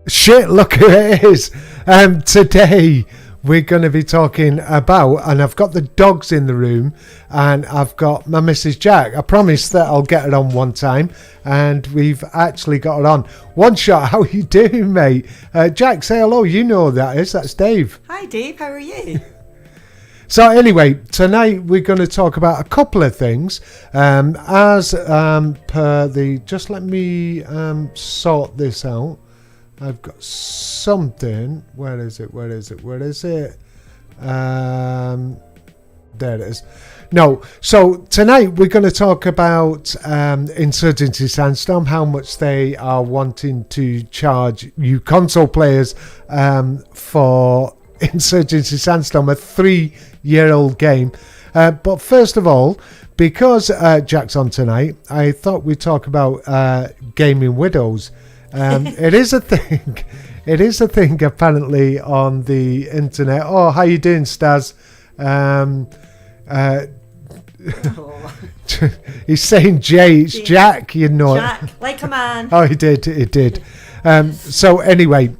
Shit, look who it is. Today we're going to be talking about, and I've got the dogs in the room, and I've got my Mrs. Jack. I promised that I'll get it on one time, and we've actually got it on. One shot, how you doing, mate? Jack, say hello. You know who that is. That's Dave. Hi, Dave. How are you? So anyway, tonight we're going to talk about a couple of things. As per the... Just let me sort this out. I've got something. Where is it? There it is. No. So tonight we're going to talk about Insurgency Sandstorm, how much they are wanting to charge you console players for Insurgency Sandstorm, a 3-year-old game. But first of all, because Jack's on tonight, I thought we'd talk about gaming widows. It is a thing. It is a thing apparently on the internet. Oh, how you doing, Staz? He's saying Jay. It's Jack, you know. Jack, like a man. Oh, he did. So anyway,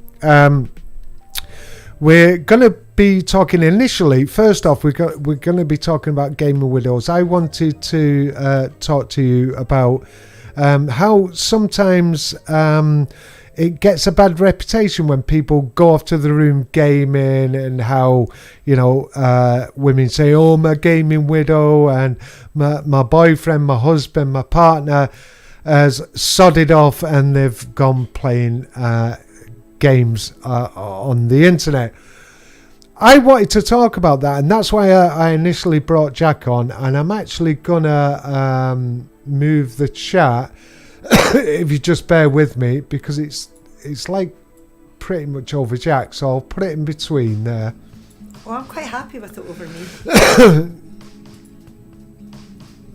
we're going to be talking initially. First off, we're going to be talking about gaming widows. I wanted to talk to you about how sometimes it gets a bad reputation when people go off to the room gaming, and how, you know, women say, oh, my gaming widow, and my boyfriend, my husband, my partner has sodded off and they've gone playing games on the internet. I wanted to talk about that, and that's why I initially brought Jack on, and I'm actually gonna move the chat if you just bear with me, because it's like pretty much over Jack, so I'll put it in between there. Well, I'm quite happy with it over me.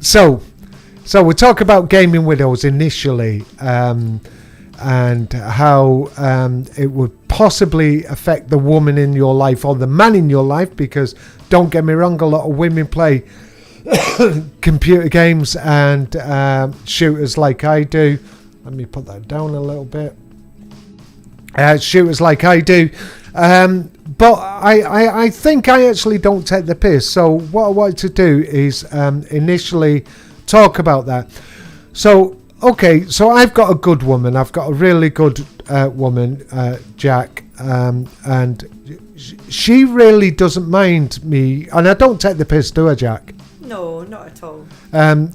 So we'll talk about gaming widows initially, and how it would possibly affect the woman in your life or the man in your life, because don't get me wrong, a lot of women play computer games and shooters like I do. Let me put that down a little bit. Shooters like I do, but I think I actually don't take the piss. So what I wanted to do is initially talk about that. So okay, so I've got a good woman. I've got a really good woman, Jack, and she really doesn't mind me, and I don't take the piss, do I, Jack? No, not at all.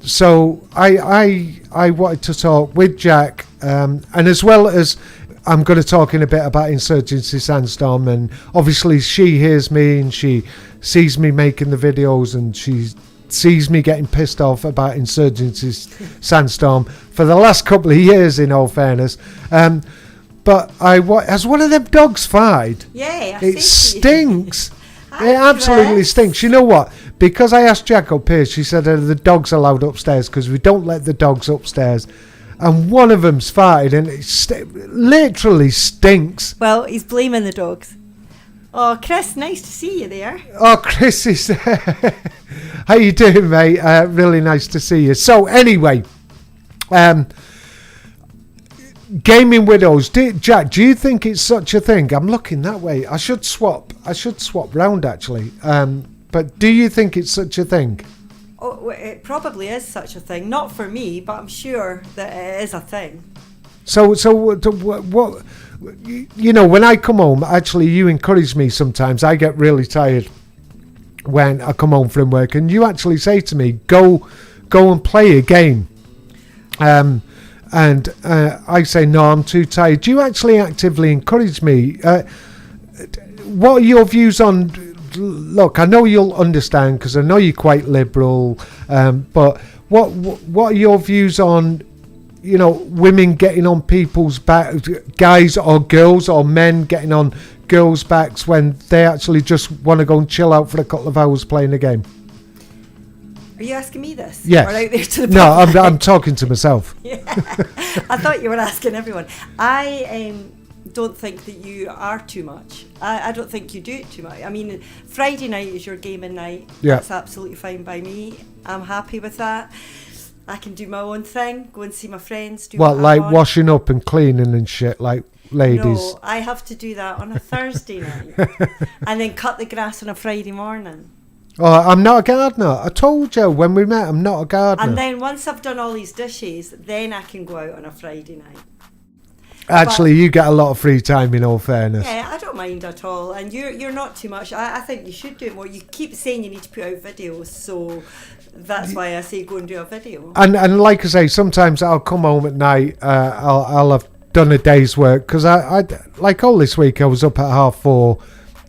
So I wanted to talk with Jack, and as well as I'm going to talk in a bit about Insurgency Sandstorm, and obviously she hears me and she sees me making the videos, and she sees me getting pissed off about Insurgency Sandstorm for the last couple of years, in all fairness. But has one of them dogs farted? Yeah, it stinks. It absolutely stinks. You know what? Because I asked Jack up here, she said the dogs are allowed upstairs because we don't let the dogs upstairs. And one of them's farted, and it literally stinks. Well, he's blaming the dogs. Oh, Chris, nice to see you there. Oh, Chris is there. How you doing, mate? Really nice to see you. So anyway, gaming widows. Jack, do you think it's such a thing? I'm looking that way. I should swap round, actually. But do you think it's such a thing? Oh, it probably is such a thing. Not for me, but I'm sure that it is a thing. So what? You know, when I come home, actually, you encourage me sometimes. I get really tired when I come home from work, and you actually say to me, "Go and play a game." And I say, no, I'm too tired. Do you actually actively encourage me? What are your views on... Look, I know you'll understand because I know you're quite liberal, but what are your views on, women getting on people's back, guys or girls or men getting on girls' backs when they actually just want to go and chill out for a couple of hours playing a game? Are you asking me this? Yes. Or out there to the No, public? I'm talking to myself. Yeah. I thought you were asking everyone. I don't think that you are too much. I don't think you do it too much. I mean, Friday night is your gaming night. Yeah. That's absolutely fine by me. I'm happy with that. I can do my own thing, go and see my friends. Do What, what like I want. washing up and cleaning and shit, like ladies? No, I have to do that on a Thursday night. And then cut the grass on a Friday morning. Oh, I'm not a gardener. I told you when we met, I'm not a gardener. And then once I've done all these dishes, then I can go out on a Friday night. Actually, you get a lot of free time, in all fairness. Yeah, I don't mind at all. And you're not too much. I think you should do it more. You keep saying you need to put out videos, so that's why I say go and do a video. And like I say, sometimes I'll come home at night, I'll have done a day's work, because I like all this week I was up at 4:30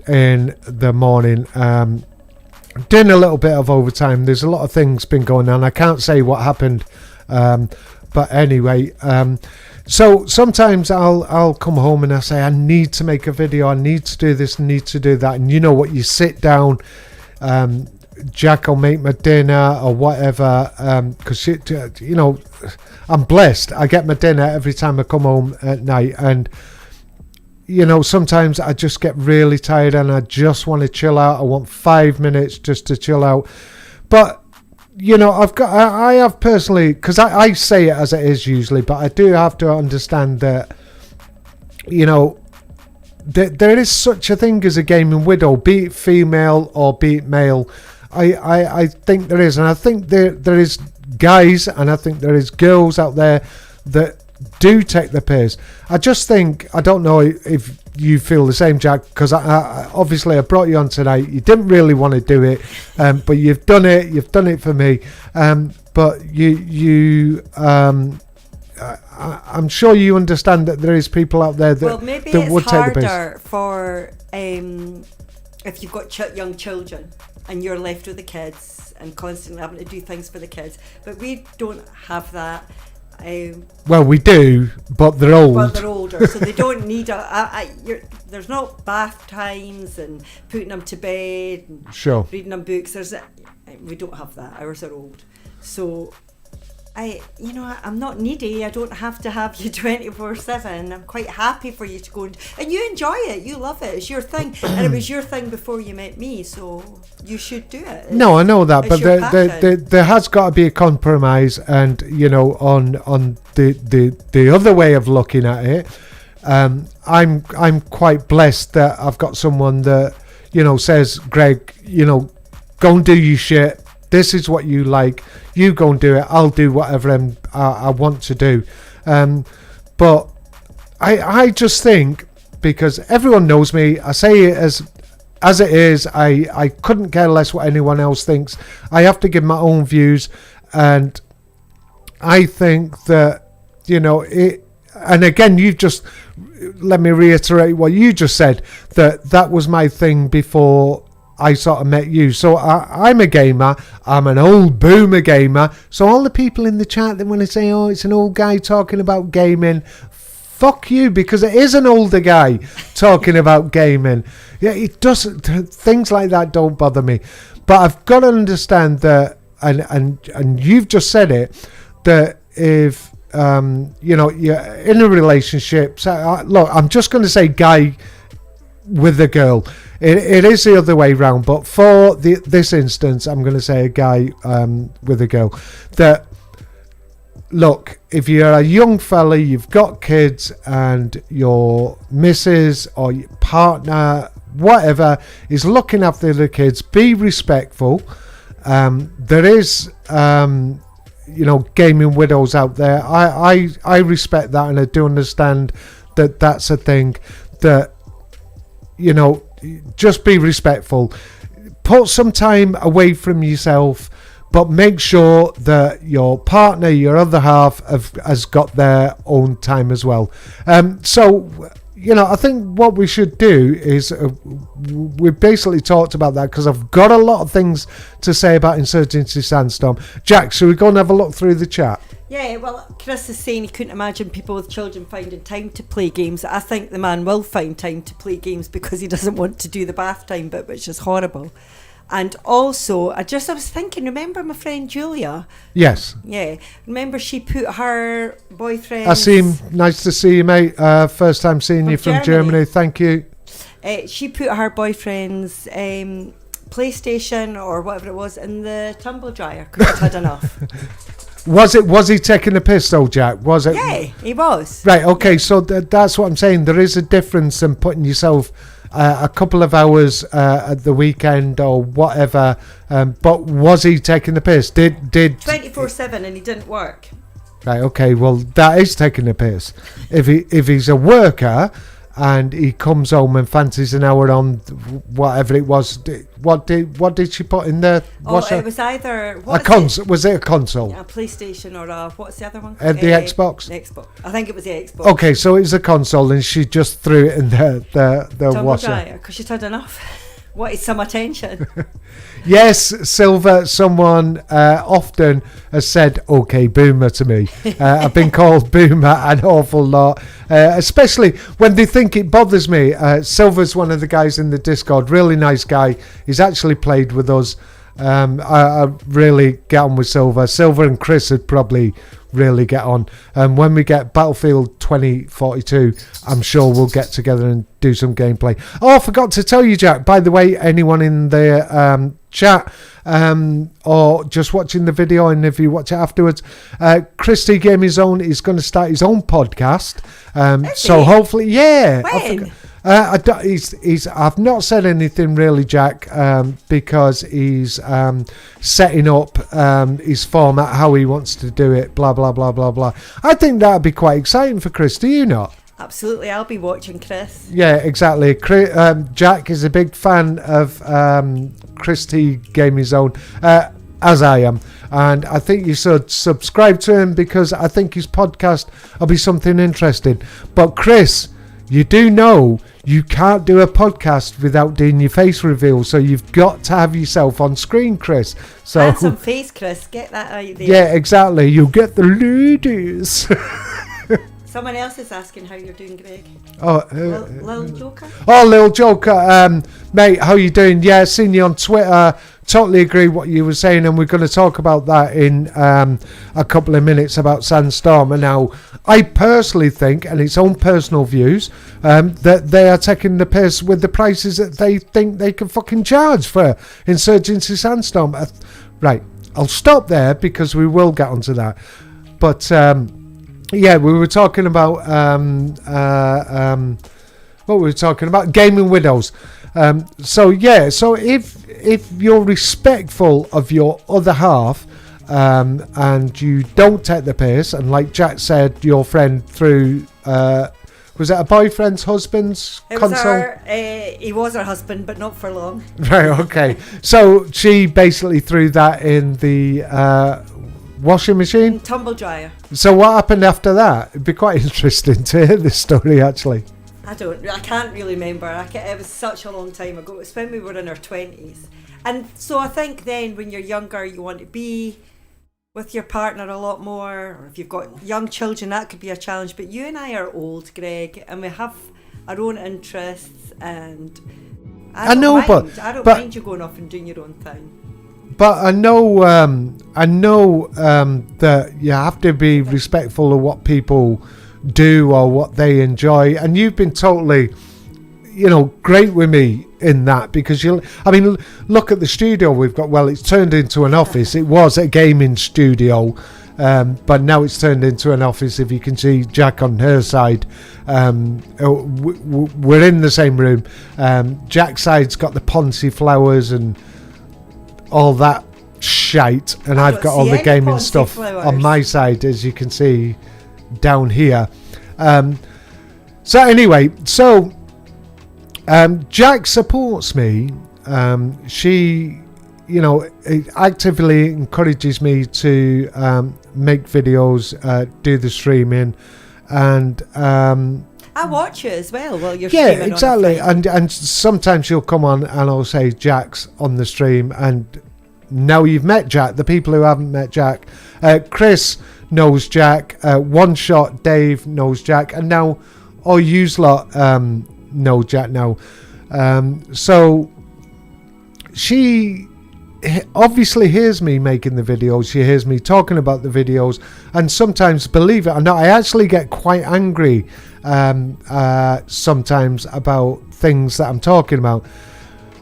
in the morning, doing a little bit of overtime. There's a lot of things been going on. I can't say what happened, but anyway, so sometimes I'll come home and I say I need to make a video, I need to do this, need to do that, and you know what, you sit down, Jack will make my dinner or whatever, because I'm blessed, I get my dinner every time I come home at night, and sometimes I just get really tired and I just want to chill out. I want 5 minutes just to chill out. But, I have personally, because I say it as it is usually, but I do have to understand that, there is such a thing as a gaming widow, be it female or be it male. I think there is. And I think there is guys and I think there is girls out there that do take the piss. I just think, I don't know if you feel the same, Jack, because I obviously I brought you on tonight. You didn't really want to do it, but you've done it for me, but I'm sure you understand that there is people out there that, maybe that would it's take the piss. harder for if you've got young children and you're left with the kids and constantly having to do things for the kids, but we don't have that. Well, we do, but they're old. Well, they're older, so they don't need there's no bath times and putting them to bed and Sure. reading them books. We don't have that. Ours are old. So I'm not needy. I don't have to have you 24/7. I'm quite happy for you to go and you enjoy it. You love it. It's your thing, and it was your thing before you met me. So you should do it. No, I know that, but passion. there has got to be a compromise, and on the other way of looking at it, I'm quite blessed that I've got someone that says, Greg, go and do your shit. This is what you like. You go and do it. I'll do whatever I want to do. But I just think, because everyone knows me, I say it as it is. I couldn't care less what anyone else thinks. I have to give my own views, and I think that it. And again, you've just let me reiterate what you just said. That was my thing before I sort of met you. So I'm a gamer. I'm an old boomer gamer. So all the people in the chat that want to say, oh, it's an old guy talking about gaming, fuck you, because it is an older guy talking about gaming. Yeah, it doesn't. Things like that don't bother me. But I've got to understand that, and you've just said it, that if you're in a relationship. So, look, I'm just going to say guy with a girl. It is the other way round, but for this instance, I'm going to say a guy with a girl. That, look, if you're a young fella, you've got kids, and your missus or your partner, whatever, is looking after the kids, be respectful. There is, gaming widows out there. I respect that, and I do understand that that's a thing that, just be respectful. Put some time away from yourself, but make sure that your partner, your other half, has got their own time as well. So, I think what we should do is we've basically talked about that, because I've got a lot of things to say about Insurgency Sandstorm. Jack, shall we go and have a look through the chat? Yeah, well, Chris is saying he couldn't imagine people with children finding time to play games. I think the man will find time to play games because he doesn't want to do the bath time bit, which is horrible. And also, I was thinking, remember my friend Julia? Yes. Yeah. Remember she put her boyfriend... Asim, nice to see you, mate. First time seeing you from Germany. Thank you. She put her boyfriend's PlayStation or whatever it was in the tumble dryer because he'd had enough. Was he taking the piss though, Jack? Was it? Yeah, he was. Right, okay, yeah. So that's what I'm saying. There is a difference in putting yourself a couple of hours at the weekend or whatever. But was he taking the piss? Did 24/7 and he didn't work. Right, okay, well that is taking the piss. If he's a worker and he comes home and fancies an hour on whatever it was, what did she put in there? It was either a console. Was it a console? A PlayStation or what's the other one? The Xbox. The Xbox. I think it was the Xbox. Okay, so it was a console, and she just threw it in the washer because she'd had enough. Wanted some attention. Yes, Silver, someone often has said, okay, boomer to me. I've been called boomer an awful lot, especially when they think it bothers me. Silver's one of the guys in the Discord, really nice guy. He's actually played with us. I really get on with Silver. Silver and Chris would probably really get on. When we get Battlefield 2042, I'm sure we'll get together and do some gameplay. Oh, I forgot to tell you, Jack, by the way, anyone in the chat or just watching the video, and if you watch it afterwards, Christy Gaming Zone is going to start his own podcast. So hopefully, yeah. When? I've not said anything really, Jack, because he's setting up his format, how he wants to do it, blah, blah, blah, blah, blah. I think that would be quite exciting for Chris, do you not? Absolutely, I'll be watching Chris. Yeah, exactly. Jack is a big fan of Christy Gaming Zone, as I am. And I think you should subscribe to him because I think his podcast will be something interesting. But Chris, you do know you can't do a podcast without doing your face reveal, so you've got to have yourself on screen, Chris. So handsome face, Chris. Get that out there. Yeah, exactly. You'll get the ladies. Someone else is asking how you're doing, Greg. Oh, Little Joker. Oh, Little Joker. Mate, how you doing? Yeah, seen you on Twitter. Totally agree what you were saying, and we're going to talk about that in a couple of minutes about Sandstorm. And now, I personally think, and its own personal views, that they are taking the piss with the prices that they think they can fucking charge for Insurgency Sandstorm. Right, I'll stop there because we will get onto that. But yeah, we were talking about what we were talking about, gaming widows. So if you're respectful of your other half, and you don't take the piss, and like Jack said, your friend threw was it a boyfriend's husband's console? He was her husband, but not for long. Right, okay. So she basically threw that in the washing machine? Tumble dryer. So what happened after that? It'd be quite interesting to hear this story, actually. I can't really remember. It was such a long time ago. It was when we were in our 20s. And so I think then when you're younger, you want to be with your partner a lot more. Or if you've got young children, that could be a challenge. But you and I are old, Greg, and we have our own interests. And I don't mind you going off and doing your own thing. But I know that you have to be respectful of what people do or what they enjoy, and you've been totally, great with me in that, because look at the studio we've got. Well, it's turned into an office. It was a gaming studio, but now it's turned into an office. If you can see Jack on her side, we're in the same room. Jack's side's got the Ponzi flowers and all that shite, and I've got all the gaming stuff flowers on my side, as you can see down here. So anyway, Jack supports me. She it actively encourages me to make videos, do the streaming, and I watch it as well while you're yeah, streaming. exactly. On And sometimes you'll come on and I'll say Jack's on the stream, and now you've met Jack. The people who haven't met Jack, Chris knows Jack, One Shot Dave knows Jack, and now all you lot know Jack now. So she obviously hears me making the videos, she hears me talking about the videos, and sometimes, believe it or not, I actually get quite angry sometimes about things that I'm talking about.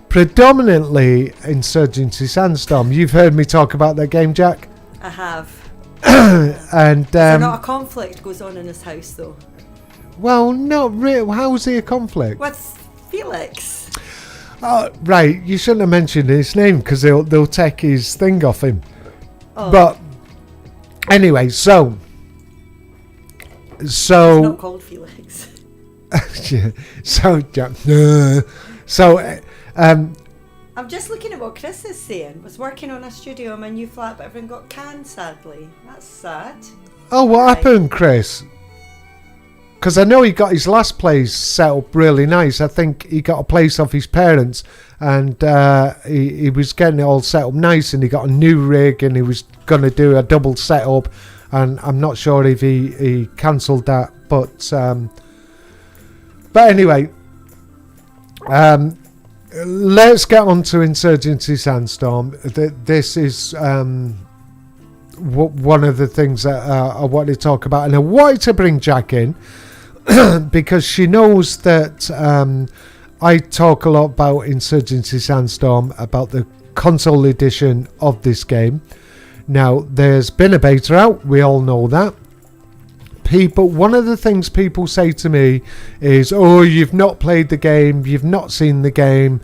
Predominantly Insurgency Sandstorm. You've heard me talk about that game, Jack? I have. And Is there not a conflict goes on in this house though? well, not really. How's there a conflict? With Felix. Oh, right, you shouldn't have mentioned his name because they'll take his thing off him. Oh. But anyway, so It's not called Felix. yeah, so I'm just looking at what Chris is saying. Was working on a studio in my new flat, but everything got canned, sadly. That's sad. oh, what happened, Chris? Because I know he got his last place set up really nice. I think he got a place off his parents, and he was getting it all set up nice, and he got a new rig, and he was going to do a double setup, and I'm not sure if he cancelled that, but anyway, let's get on to Insurgency Sandstorm. This is one of the things that I wanted to talk about, and I wanted to bring Jack in because she knows that I talk a lot about Insurgency Sandstorm, about the console edition of this game. Now, there's been a beta out, we all know that. One of the things people say to me is, oh, you've not played the game, you've not seen the game,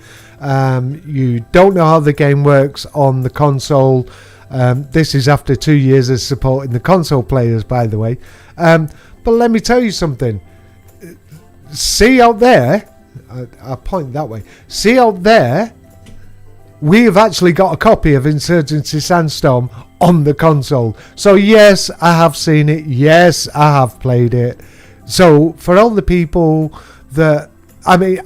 you don't know how the game works on the console. This is after 2 years of supporting the console players, by the way. But let me tell you something. See out there, I'll point that way. See out there, we have actually got a copy of Insurgency Sandstorm on the console. So yes, I have seen it. Yes, I have played it. So for all the people that, I mean,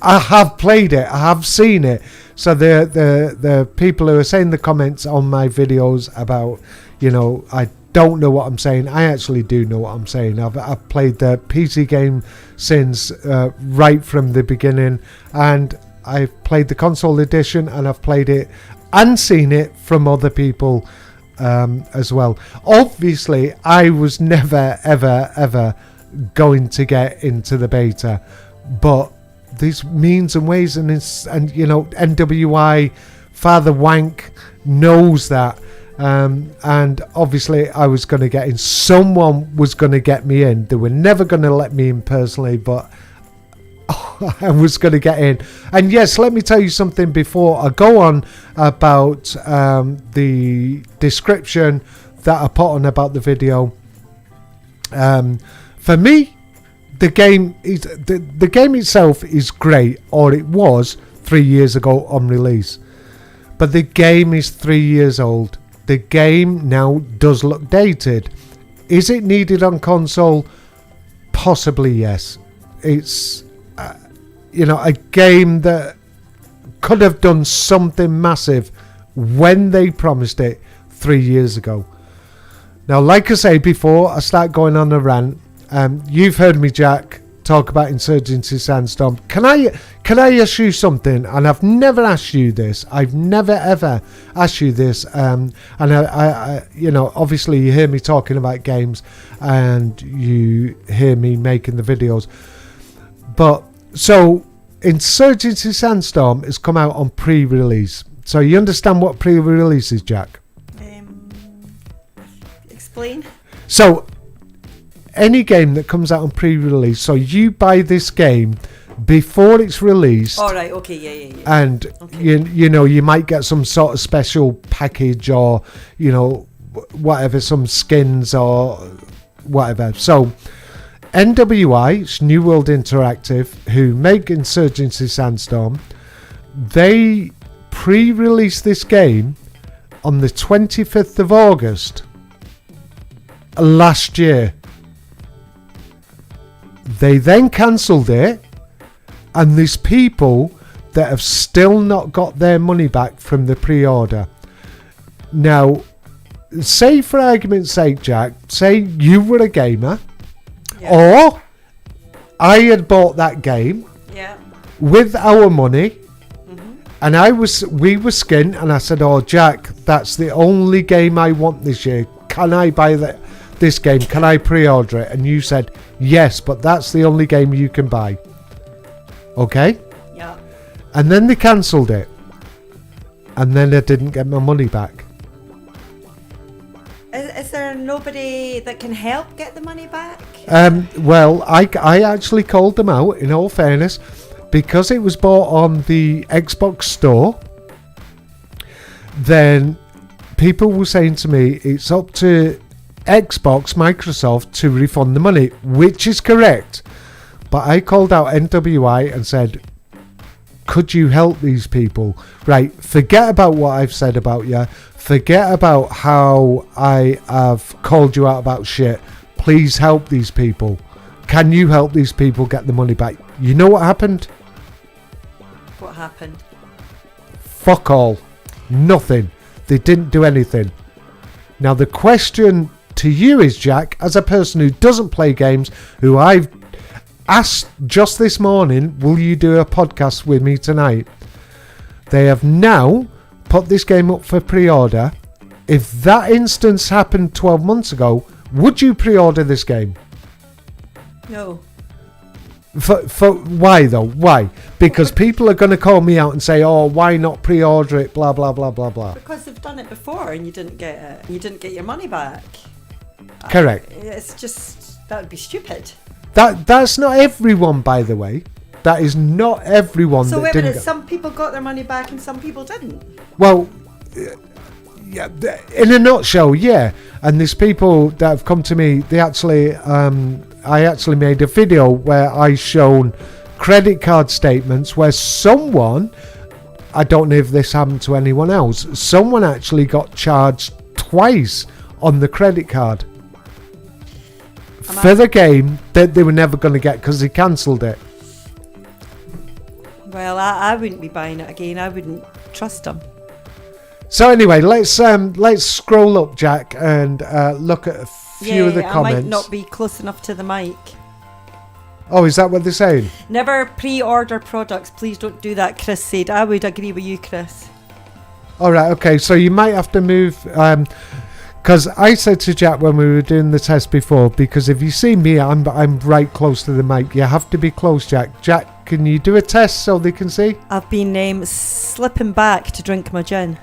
I have played it. I have seen it. So the people who are saying the comments on my videos about, I don't know what I'm saying. I actually do know what I'm saying. I've played the PC game since right from the beginning, and I've played the console edition, and I've played it and seen it from other people as well. Obviously, I was never, ever going to get into the beta, but these means and ways, and NWI Father Wank knows that. And obviously I was going to get in. Someone was going to get me in. They were never going to let me in personally, but I was going to get in. And yes, let me tell you something before I go on about the description that I put on about the video. For me, the game is the game itself is great, or it was 3 years ago on release. But the game is 3 years old. The game now does look dated. Is it needed on console? Possibly yes. It's a game that could have done something massive when they promised it 3 years ago. Now, like I say, before I start going on a rant, you've heard me, Jack, talk about Insurgency Sandstorm. Can I ask you something? And I've never asked you this. I've never ever asked you this. And I obviously you hear me talking about games, and you hear me making the videos. But so Insurgency Sandstorm has come out on pre-release. So you understand what pre-release is, Jack? Explain. So any game that comes out on pre-release, so you buy this game before it's released. All right. Okay. Yeah. And okay. you might get some sort of special package, or whatever, some skins or whatever. So NWI, New World Interactive, who make Insurgency Sandstorm, They pre-released this game on the 25th of August last year. They then cancelled it, and there's people that have still not got their money back from the pre-order. Now, say for argument's sake, Jack, say you were a gamer, or I had bought that game with our money, and we were skint, and I said, "Oh, Jack, that's the only game I want this year. Can I buy this game? Can I pre-order it?" And you said, "Yes, but that's the only game you can buy." Okay? Yeah. And then they cancelled it. And then I didn't get my money back. Is there nobody that can help get the money back? Well, I actually called them out, in all fairness, because it was bought on the Xbox store. Then people were saying to me, it's up to Xbox, Microsoft, to refund the money, which is correct. But I called out NWI and said, could you help these people? Right, forget about what I've said about you. Forget about how I have called you out about shit. Please help these people. Can you help these people get the money back? You know what happened? What happened? Fuck all. Nothing. They didn't do anything. Now the question to you is, Jack, as a person who doesn't play games, who I've asked just this morning, will you do a podcast with me tonight? They have now put this game up for pre-order. If that instance happened 12 months ago, would you pre-order this game? No. For why though? Why? Because people are going to call me out and say, "Oh, why not pre-order it?" Blah blah blah blah blah. Because they've done it before and you didn't get it. You didn't get your money back. Correct. It's just, that would be stupid. That's not everyone, by the way. That is not everyone. So that wait a didn't minute, some people got their money back and some people didn't. Well, yeah, in a nutshell, yeah. And there's people that have come to me. They actually, I actually made a video where I shown credit card statements where someone, I don't know if this happened to anyone else, someone actually got charged twice on the credit card for the game that they were never going to get because they cancelled it. Well, I wouldn't be buying it again. I wouldn't trust them. So anyway, let's scroll up, Jack, and look at a few of the comments. I might not be close enough to the mic. Oh, is that what they're saying? Never pre-order products. Please don't do that, Chris said. I would agree with you, Chris. All right, okay. So you might have to move, because I said to Jack when we were doing the test before, because if you see me, I'm right close to the mic. You have to be close, Jack. Jack, can you do a test so they can see? I've been slipping back to drink my gin.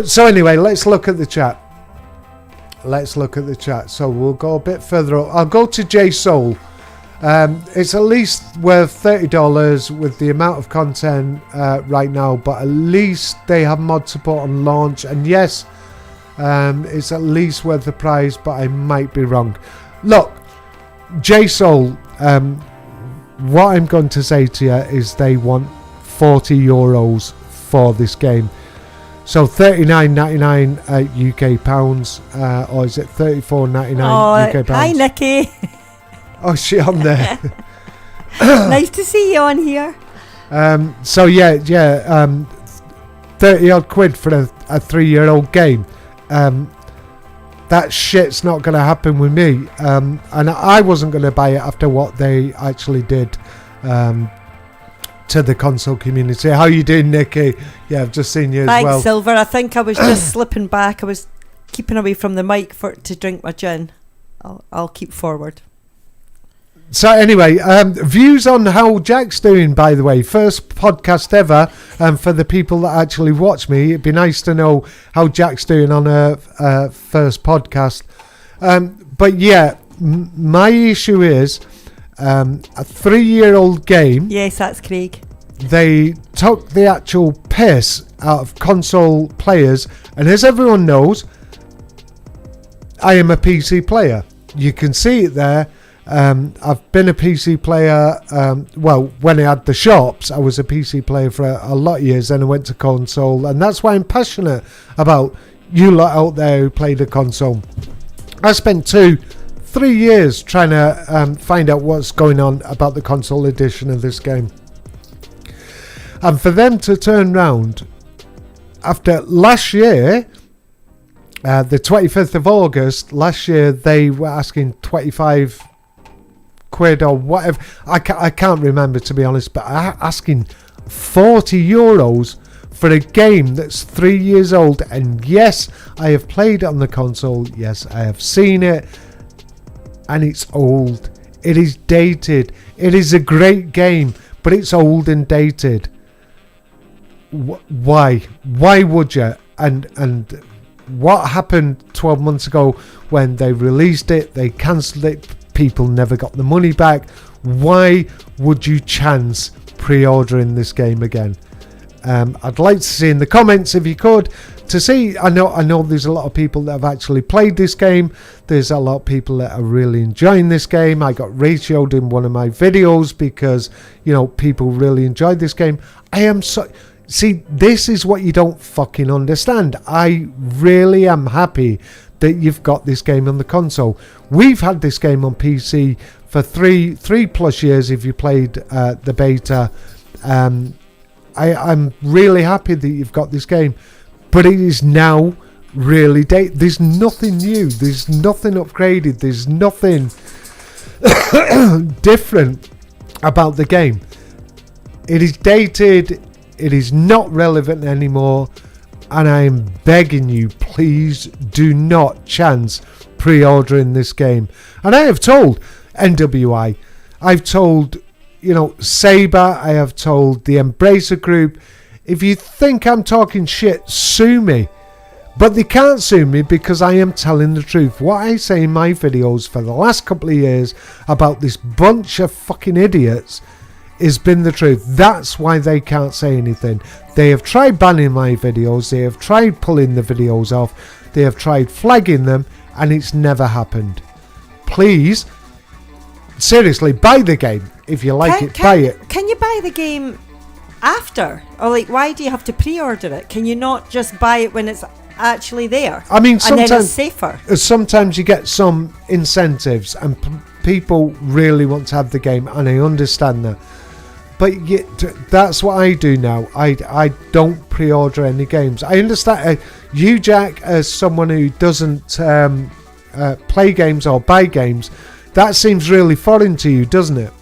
So anyway, let's look at the chat. So we'll go a bit further up. I'll go to J Soul. It's at least worth $30 with the amount of content right now, but at least they have mod support on launch, and yes, it's at least worth the price, but I might be wrong. Look, J Soul, what I'm going to say to you is they want €40 for this game. So $39.99 UK pounds, or is it $34.99 UK pounds? Hi, Nikki. Oh, shit, I'm there. Nice to see you on here. So yeah, 30 odd quid for a 3-year-old game. That shit's not going to happen with me. And I wasn't going to buy it after what they actually did to the console community. How you doing, Nikki? Yeah, I've just seen you as well. Thanks, Silver. I think I was just slipping back. I was keeping away from the mic to drink my gin. I'll keep forward. So anyway, views on how Jack's doing, by the way. First podcast ever, for the people that actually watch me. It'd be nice to know how Jack's doing on a first podcast. But yeah, my issue is a 3-year-old game. Yes, that's Craig. They took the actual piss out of console players, and as everyone knows, I am a PC player. You can see it there. I've been a PC player. Well, when I had the shops, I was a PC player for a lot of years. Then I went to console, and that's why I'm passionate about you lot out there who play the console. I spent 2-3 years trying to find out what's going on about the console edition of this game, and for them to turn round after last year. The 25th of August last year, they were asking 25 quid or whatever. I can't remember, to be honest, but asking 40 euros for a game that's 3 years old. And yes, I have played it on the console. Yes, I have seen it, and it's old. It is dated. It is a great game, but it's old and dated. Why would you? And what happened 12 months ago when they released it, they cancelled it, people never got the money back. Why would you chance pre-ordering this game again? I'd like to see in the comments, if you could, to see. I know there's a lot of people that have actually played this game. There's a lot of people that are really enjoying this game. I got ratioed in one of my videos because, you know, people really enjoyed this game. See, this is what you don't fucking understand. I really am happy that you've got this game on the console. We've had this game on PC for three plus years if you played the beta. I'm really happy that you've got this game, but it is now really dated. There's nothing new. There's nothing upgraded. There's nothing different about the game. It is dated. It is not relevant anymore, and I am begging you, please do not chance pre-ordering this game. And I have told NWI, I've told, you know, Saber, I have told the Embracer Group, if you think I'm talking shit, sue me. But they can't sue me because I am telling the truth. What I say in my videos for the last couple of years about this bunch of fucking idiots has been the truth. That's why they can't say anything. They have tried banning my videos. They have tried pulling the videos off. They have tried flagging them, and it's never happened. Please, seriously, buy the game. If you like it, buy it. Can you buy the game after? Or like, why do you have to pre-order it? Can you not just buy it when it's actually there? I mean, and then it's safer. Sometimes you get some incentives, and people really want to have the game, and I understand that. But that's what I do now. I don't pre-order any games. I understand you, Jack, as someone who doesn't play games or buy games. That seems really foreign to you, doesn't it?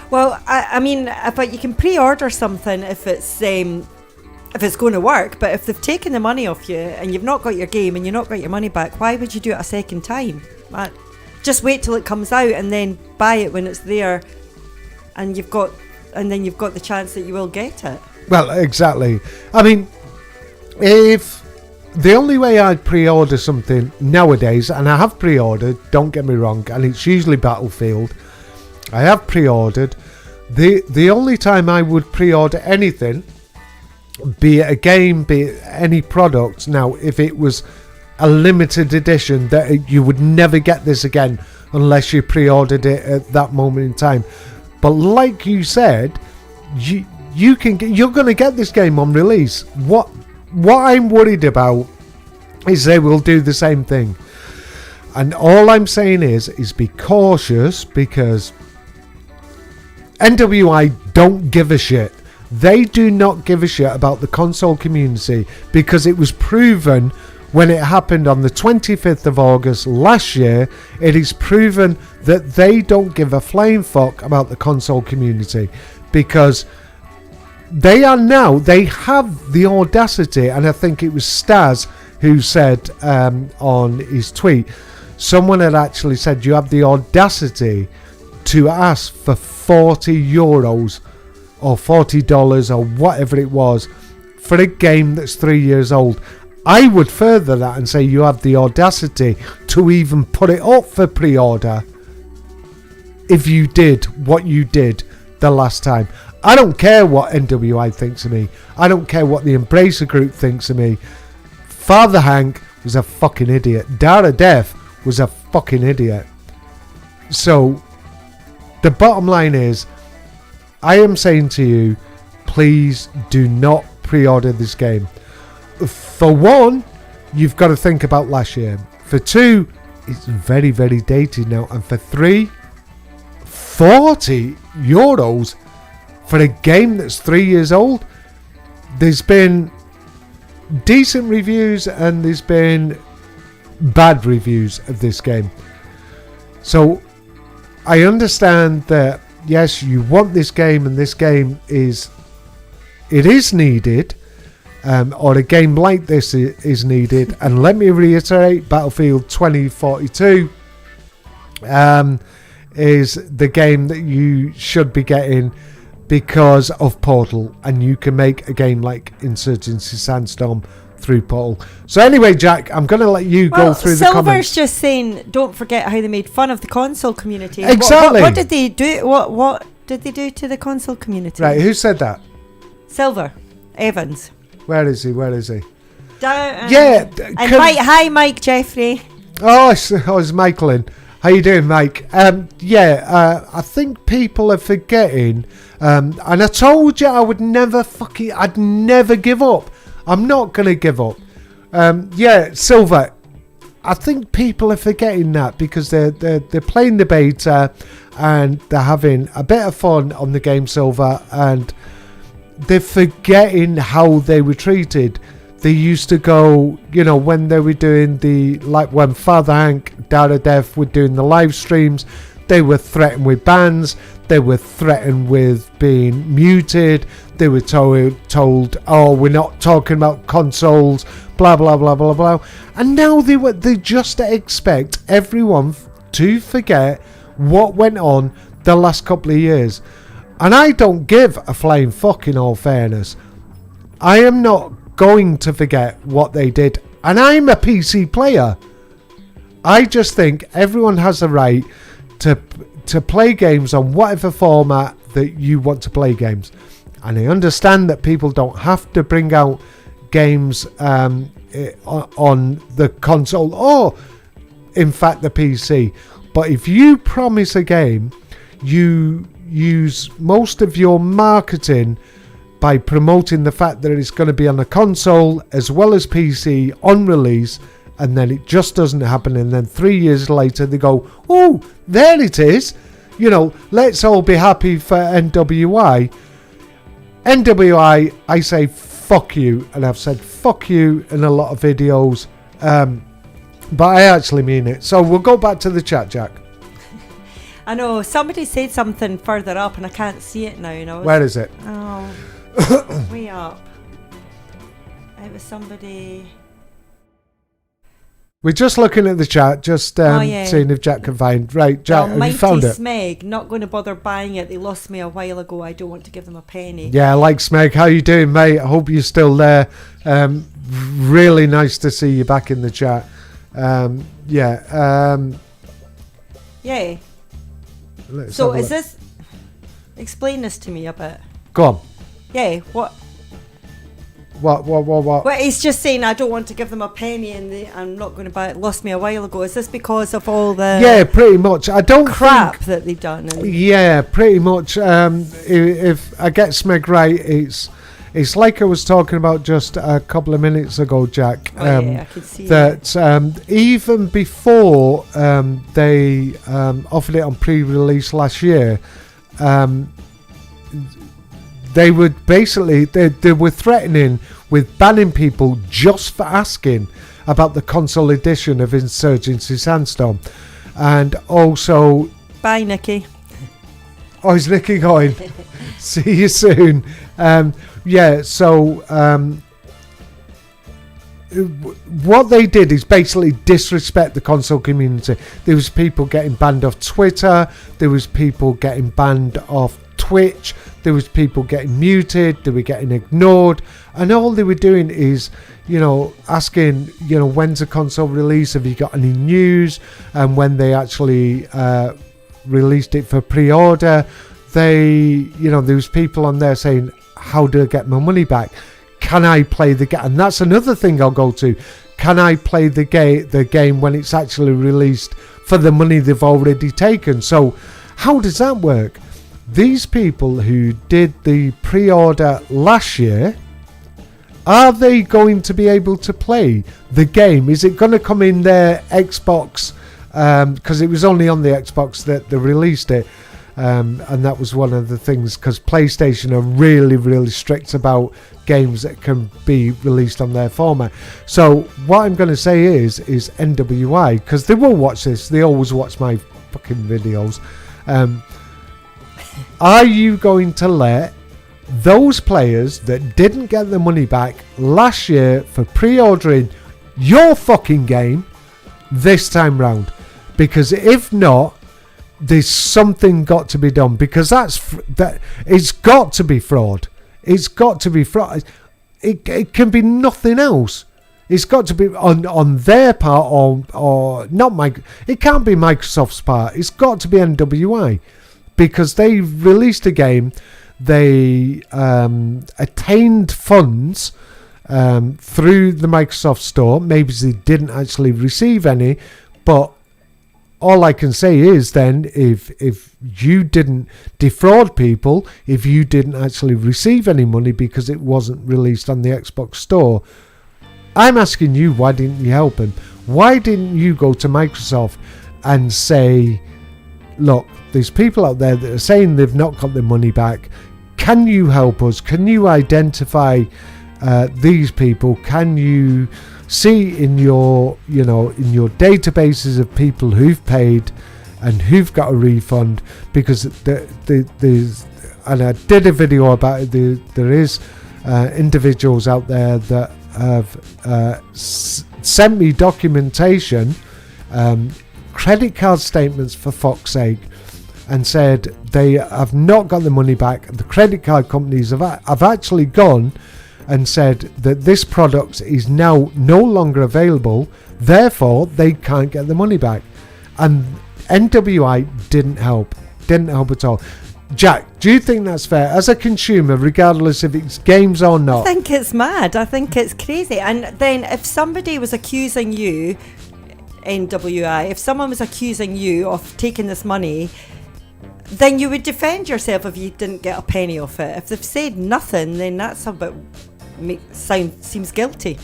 Well, I mean, but you can pre-order something if it's going to work. But if they've taken the money off you and you've not got your game and you've not got your money back, why would you do it a second time? Just wait till it comes out and then buy it when it's there, and then you've got the chance that you will get it. Well, exactly. I mean, if the only way I'd pre-order something nowadays, and I have pre-ordered, don't get me wrong, and it's usually Battlefield, I have pre-ordered. The only time I would pre-order anything, be it a game, be it any product, now if it was a limited edition that you would never get this again unless you pre-ordered it at that moment in time. But like you said, you're going to get this game on release. What I'm worried about is they will do the same thing. And all I'm saying is be cautious, because NWI don't give a shit. They do not give a shit about the console community, because it was proven when it happened on the 25th of August last year. It is proven that they don't give a flying fuck about the console community, because they have the audacity, and I think it was Staz who said on his tweet, someone had actually said, you have the audacity to ask for 40 euros or $40 or whatever it was for a game that's 3 years old. I would further that and say you have the audacity to even put it up for pre-order if you did what you did the last time. I don't care what NWI thinks of me. I don't care what the Embracer Group thinks of me. Father Hank was a fucking idiot. Dara Def was a fucking idiot. So the bottom line is, I am saying to you, please do not pre-order this game. For one, you've got to think about last year. For two, it's very, very dated now. And for three, €40 for a game that's 3 years old. There's been decent reviews and there's been bad reviews of this game. So I understand that, yes, you want this game and this game is needed, or a game like this is needed. And let me reiterate, Battlefield 2042 is the game that you should be getting because of Portal, and you can make a game like Insurgency Sandstorm through Portal. So anyway, Jack, I'm going to let you go through the comments. Silver's just saying, don't forget how they made fun of the console community. Exactly. What did they do? What did they do to the console community? Right, who said that? Silver Evans. Where is he? Down. Yeah. Hi, Mike Jeffrey. Oh, it's Michael in. How you doing, Mike? I think people are forgetting, and I told you I'd never give up. I'm not going to give up. Silver, I think people are forgetting that because they're playing the beta and they're having a bit of fun on the game, Silver, and they're forgetting how they were treated. They used to go, when they were doing when Father Hank, Dara Death were doing the live streams, they were threatened with bans, they were threatened with being muted, they were told, oh, we're not talking about consoles, blah, blah, blah, blah, blah. And now they just expect everyone to forget what went on the last couple of years. And I don't give a flying fuck, in all fairness. I am not going to forget what they did, and I'm a PC player. I just think everyone has a right to play games on whatever format that you want to play games, and I understand that people don't have to bring out games on the console or in fact the PC, but if you promise a game, you use most of your marketing by promoting the fact that it's going to be on a console as well as PC on release, and then it just doesn't happen, and then 3 years later they go, oh, there it is, let's all be happy for NWI. I say fuck you, and I've said fuck you in a lot of videos, but I actually mean it. So we'll go back to the chat, Jack. I know somebody said something further up and I can't see it now. Where is it? Oh, way up. It was somebody. We're just looking at the chat, just seeing if Jack can find. Right, Jack, have you found it? Smeg, not going to bother buying it. They lost me a while ago. I don't want to give them a penny. Yeah, like Smeg. How you doing, mate? I hope you're still there. Really nice to see you back in the chat. Yeah. So is this? Explain this to me a bit. Go on. Yeah. What? Well, he's just saying I don't want to give them a penny, and I'm not going to buy it. Lost me a while ago. Is this because of all the? Yeah, pretty much. I don't crap that they've done. Yeah, pretty much. If I get Smeg right, it's like I was talking about just a couple of minutes ago, Jack. I can see that. Even before they offered it on pre-release last year, they were basically they were threatening with banning people just for asking about the console edition of Insurgency Sandstorm, and also. Bye, Nikki. Oh, is Nikki going? See you soon. What they did is basically disrespect the console community. There was people getting banned off Twitter. There was people getting banned off Twitch. There was people getting muted. They were getting ignored, and all they were doing is, asking, when's the console release? Have you got any news? And when they actually released it for pre-order, there was people on there saying, how do I get my money back? Can I play the game? And that's another thing I'll go to. Can I play the game when it's actually released for the money they've already taken? So How does that work? These people who did the pre-order last year, are they going to be able to play the game? Is it going to come in their Xbox? Because it was only on the Xbox that they released it. And that was one of the things, because PlayStation are really, really strict about games that can be released on their format. So what I'm going to say is NWI, because they will watch this. They always watch my fucking videos. Are you going to let those players that didn't get their money back last year for pre-ordering your fucking game this time round? Because if not, there's something got to be done, because that it's got to be fraud. It's got to be fraud. It can be nothing else. It's got to be on their part or not. It can't be Microsoft's part. It's got to be NWI, because they released a game. They attained funds through the Microsoft Store. Maybe they didn't actually receive any, but all I can say is then, if you didn't defraud people, if you didn't actually receive any money because it wasn't released on the Xbox Store, I'm asking you, why didn't you help him? Why didn't you go to Microsoft and say, look, there's people out there that are saying they've not got their money back. Can you help us? Can you identify these people? Can you see in your databases of people who've paid and who've got a refund? Because there's, and I did a video about it, there is individuals out there that have sent me documentation, credit card statements for fuck's sake, and said they have not got the money back. The credit card companies have actually gone and said that this product is now no longer available, therefore they can't get the money back. And NWI didn't help at all. Jack, do you think that's fair as a consumer, regardless if it's games or not? I think it's mad. I think it's crazy. And then if somebody was accusing you, NWI, if someone was accusing you of taking this money, then you would defend yourself if you didn't get a penny off it. If they've said nothing, then that's a bit seems guilty.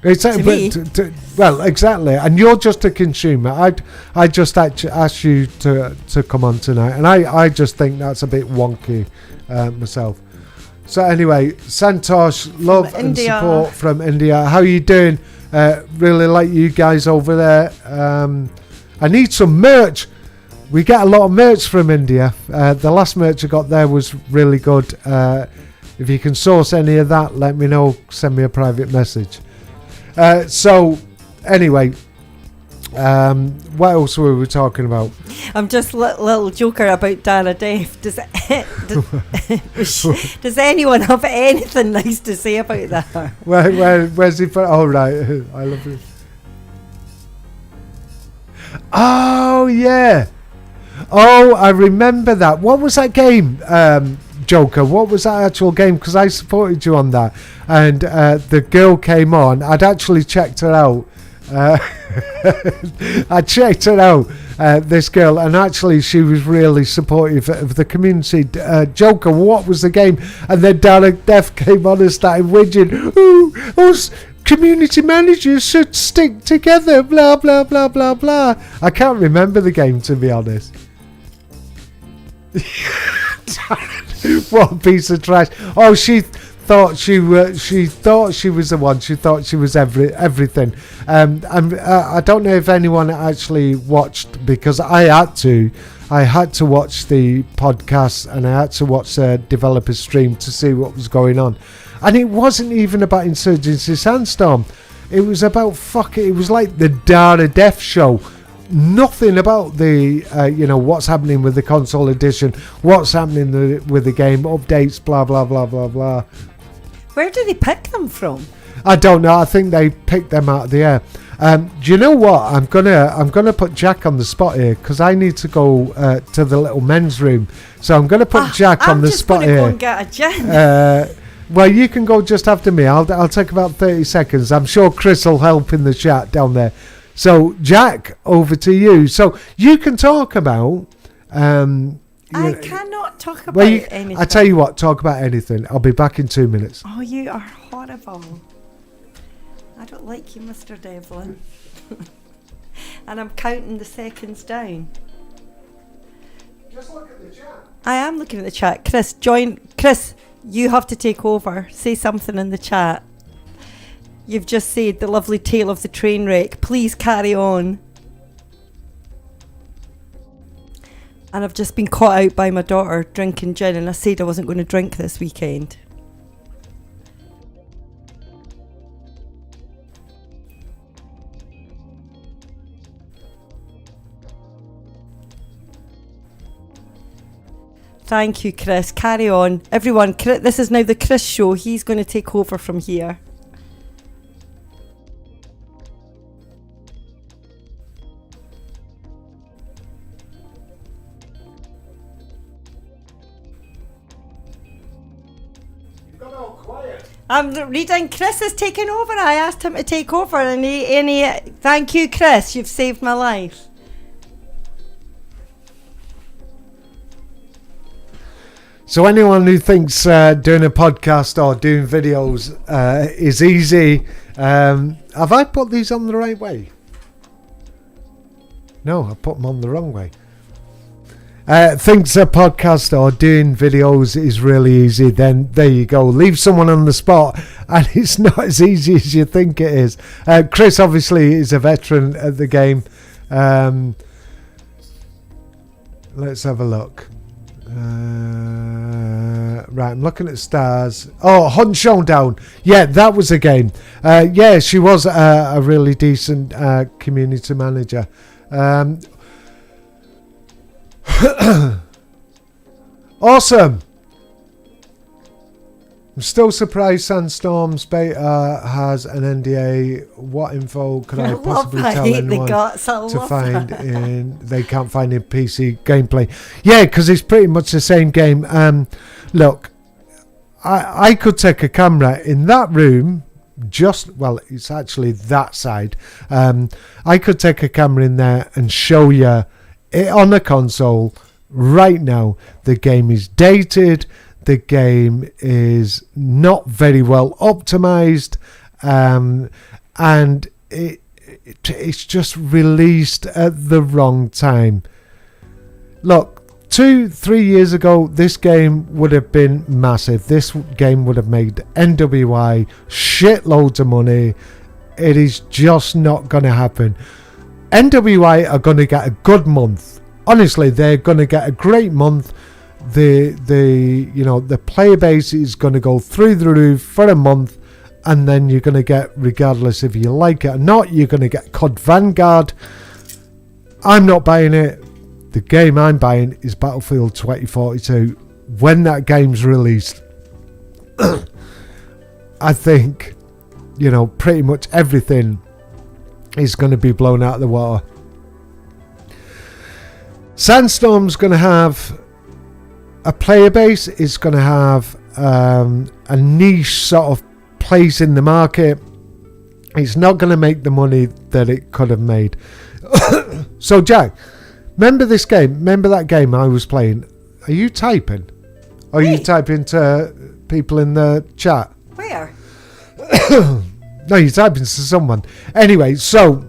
Well, exactly. And you're just a consumer. I just asked you to come on tonight, and I just think that's a bit wonky myself. So anyway, Santosh, love and support from India. How are you doing? Really like you guys over there. I need some merch. We get a lot of merch from India. The last merch I got there was really good. If you can source any of that, let me know. Send me a private message. So, anyway, what else were we talking about? I'm just little joker about Dara Def. Does anyone have anything nice to say about that? Where's he from? Oh, right. I love it. Oh, yeah. Oh, I remember that. What was that game, Joker? What was that actual game? Because I supported you on that. And the girl came on. I'd actually checked her out. I checked her out, this girl, and actually she was really supportive of the community. Joker, what was the game? And then Dara Def came on and started whinging. Us community managers should stick together, blah, blah, blah, blah, blah. I can't remember the game, to be honest. What a piece of trash. Oh, she thought she was the one. She thought she was everything. I don't know if anyone actually watched, because I had to watch the podcast, and I had to watch the developer stream to see what was going on. And it wasn't even about Insurgency Sandstorm. It was about it was like the Dara Def show. Nothing about the what's happening with the console edition, what's happening with the game updates, blah blah blah blah blah. Where do they pick them from? I don't know. I think they picked them out of the air. Do you know what? I'm gonna put Jack on the spot here, because I need to go to the little men's room. So I'm gonna put Jack on the spot here. I'm just gonna go and get a gin. Well, you can go just after me. I'll take about 30 seconds. I'm sure Chris will help in the chat down there. So, Jack, over to you. So, you can talk about I cannot talk about anything. I tell you what, talk about anything. I'll be back in 2 minutes. Oh, you are horrible. I don't like you, Mr. Devlin. And I'm counting the seconds down. Just look at the chat. I am looking at the chat. Chris, join. Chris, you have to take over. Say something in the chat. You've just said the lovely tale of the train wreck. Please carry on. And I've just been caught out by my daughter drinking gin, and I said I wasn't going to drink this weekend. Thank you, Chris. Carry on. Everyone, this is now the Chris show. He's going to take over from here. I'm reading. Chris is taking over. I asked him to take over, and he thank you, Chris. You've saved my life. So anyone who thinks doing a podcast or doing videos is easy, have I put these on the right way? No, I put them on the wrong way. Thinks a podcast or doing videos is really easy, then there you go. Leave someone on the spot, and it's not as easy as you think it is. Chris obviously is a veteran at the game. Let's have a look. Right, I'm looking at stars. Oh, Hunt Showdown. Yeah, that was a game. Yeah, she was a really decent community manager. Awesome. I'm still surprised Sandstorm's beta has an NDA. What info could I possibly tell anyone to find in? They can't find in PC gameplay. Yeah, because it's pretty much the same game. Look, I could take a camera in that room. It's actually that side. I could take a camera in there and show you it on a console right now. The game is dated. The game is not very well optimized, and it's just released at the wrong time. Look, 2-3 years ago, this game would have been massive. This game would have made NWI shitloads of money. It is just not going to happen. NWI are going to get a good month. Honestly, they're going to get a great month. The player base is going to go through the roof for a month, and then you're going to get, regardless if you like it or not, you're going to get COD Vanguard. I'm not buying it. The game I'm buying is Battlefield 2042. When that game's released, I think, pretty much everything is going to be blown out of the water. Sandstorm's going to have a player base, is going to have a niche sort of place in the market. It's not going to make the money that it could have made. So, Jack, remember this game? Remember that game I was playing? Are you typing? Or are you typing to people in the chat? Where? No, you're typing to someone. Anyway, so...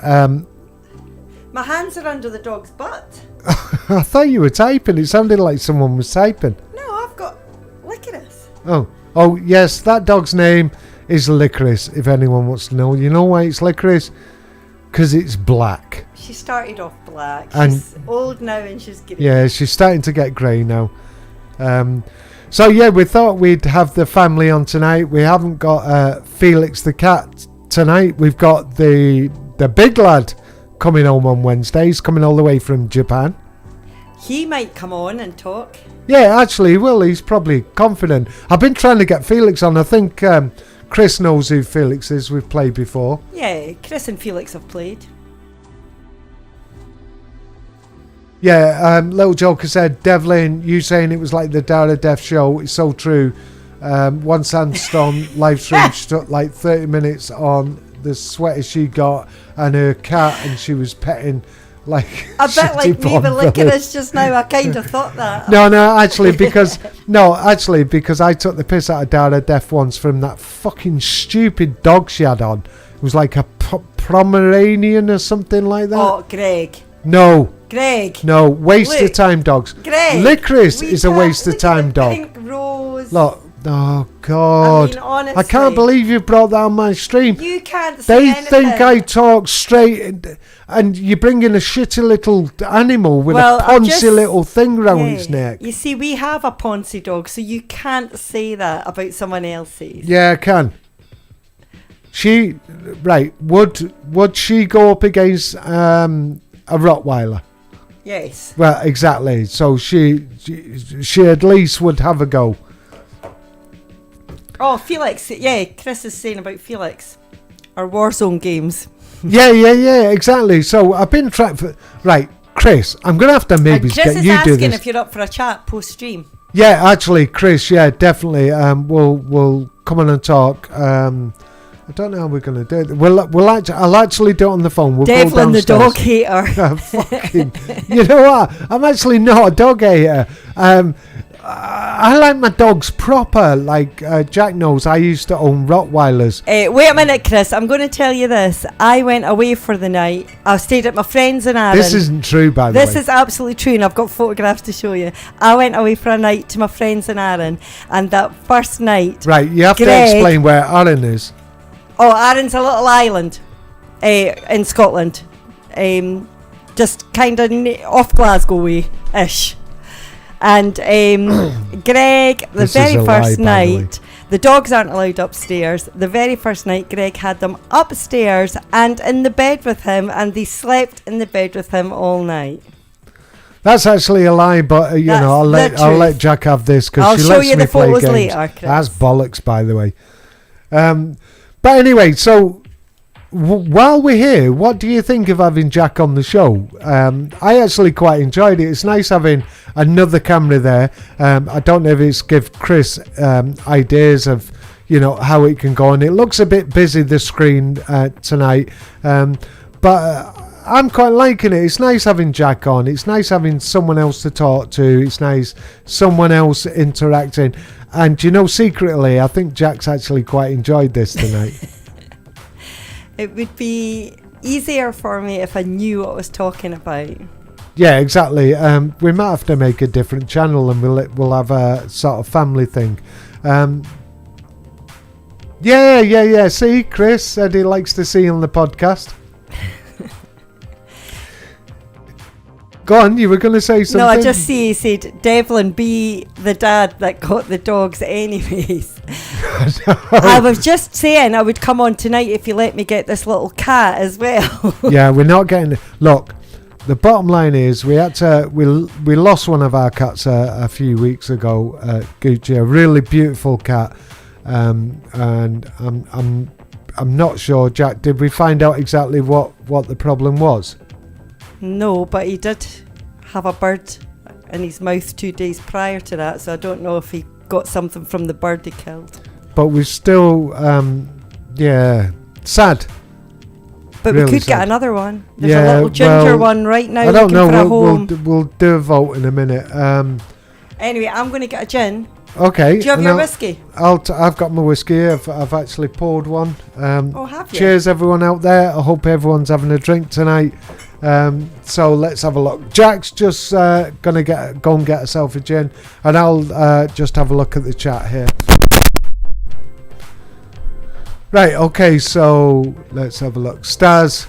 my hands are under the dog's butt. I thought you were typing. It sounded like someone was typing. No, I've got Licorice. Oh yes, that dog's name is Licorice, if anyone wants to know. You know why it's Licorice? Because it's black. She started off black. She's old now and she's grey. Yeah, she's starting to get grey now. So yeah, we thought we'd have the family on tonight. We haven't got Felix the cat tonight. We've got the big lad coming home on Wednesday. He's coming all the way from Japan. He might come on and talk. Yeah, actually he will. He's probably confident. I've been trying to get Felix on. I think Chris knows who Felix is. We've played before. Yeah, Chris and Felix have played. Yeah, Little Joker said, Devlin, you saying it was like the Dara Death show. It's so true. One Sandstorm live stream took like 30 minutes on the sweater she got and her cat, and she was petting like a bit like shitty me porn with licking fillers. us just now. I kind of thought that. No, actually, because I took the piss out of Dara Def once from that fucking stupid dog she had on. It was like a Pomeranian or something like that. Oh, Greg. No, waste Look. of time dogs. Greg. Licorice we is a can't waste of look at time the dog. Pink rose. Look, oh God. I mean, honestly. I can't believe you brought that on my stream. You can't say They anything. think I talk straight, and you bring in a shitty little animal with Well, a I'm poncy just- little thing round its neck. You see, we have a Ponzi dog, so you can't say that about someone else's. Yeah, I can. Would she go up against a Rottweiler? Yes. Well, exactly. So she at least would have a go. Oh, Felix. Yeah, Chris is saying about Felix. Our Warzone games. Yeah, exactly. So I've been trying for... Right, Chris, I'm going to have to maybe Chris get is you do asking this. if you're up for a chat post-stream. Yeah, actually, Chris, yeah, definitely. We'll come on and talk. I don't know how we're going to do it. I'll actually do it on the phone. We'll go Devlin the downstairs. dog hater. You know what? I'm actually not a dog hater. I like my dogs proper. Like Jack knows, I used to own Rottweilers. Wait a minute, Chris. I'm going to tell you this. I went away for the night. I stayed at my friend's in Arran. This isn't true, by the way. This is absolutely true, and I've got photographs to show you. I went away for a night to my friend's in Arran, and that first night... Right, you have to Greg- explain where Arran is. Oh, Arran's a little island in Scotland. Just kind of off Glasgow way-ish. And Greg, the This is very a lie, first by the way. night, the dogs aren't allowed upstairs. The very first night, Greg had them upstairs and in the bed with him, and they slept in the bed with him all night. That's actually a lie, but That's I'll the let truth. Jack have this I'll because she show lets you me the play photos games. later, Chris. That's bollocks, by the way. But anyway, so while we're here, what do you think of having Jack on the show? I actually quite enjoyed it. It's nice having another camera there. I don't know if it's give Chris ideas of how it can go on. It looks a bit busy, the screen tonight, but I'm quite liking it. It's nice having Jack on. It's nice having someone else to talk to. It's nice someone else interacting. And secretly, I think Jack's actually quite enjoyed this tonight. It would be easier for me if I knew what I was talking about. Yeah, exactly. We might have to make a different channel, and we'll have a sort of family thing. Yeah. See, Chris said he likes to see on the podcast. Go on, you were going to say something? No, I just see he said, Devlin, be the dad that got the dogs anyways. I was just saying I would come on tonight if you let me get this little cat as well. Yeah, we're not getting... Look, the bottom line is we lost one of our cats a few weeks ago, Gucci, a really beautiful cat. And I'm not sure, Jack, did we find out exactly what the problem was? No, but he did have a bird in his mouth 2 days prior to that, so I don't know if he got something from the bird he killed. But we're still, sad. But really we could sad. get another one. There's a little ginger one right now I don't looking know. for a home. We'll do a vote in a minute. Anyway, I'm going to get a gin. Okay. Do you have your whiskey? I've got my whiskey. I've actually poured one. Oh, have you? Cheers, everyone out there. I hope everyone's having a drink tonight. So let's have a look. Jack's just gonna go and get herself a gin, and I'll just have a look at the chat here. Right. Okay. So let's have a look. Stars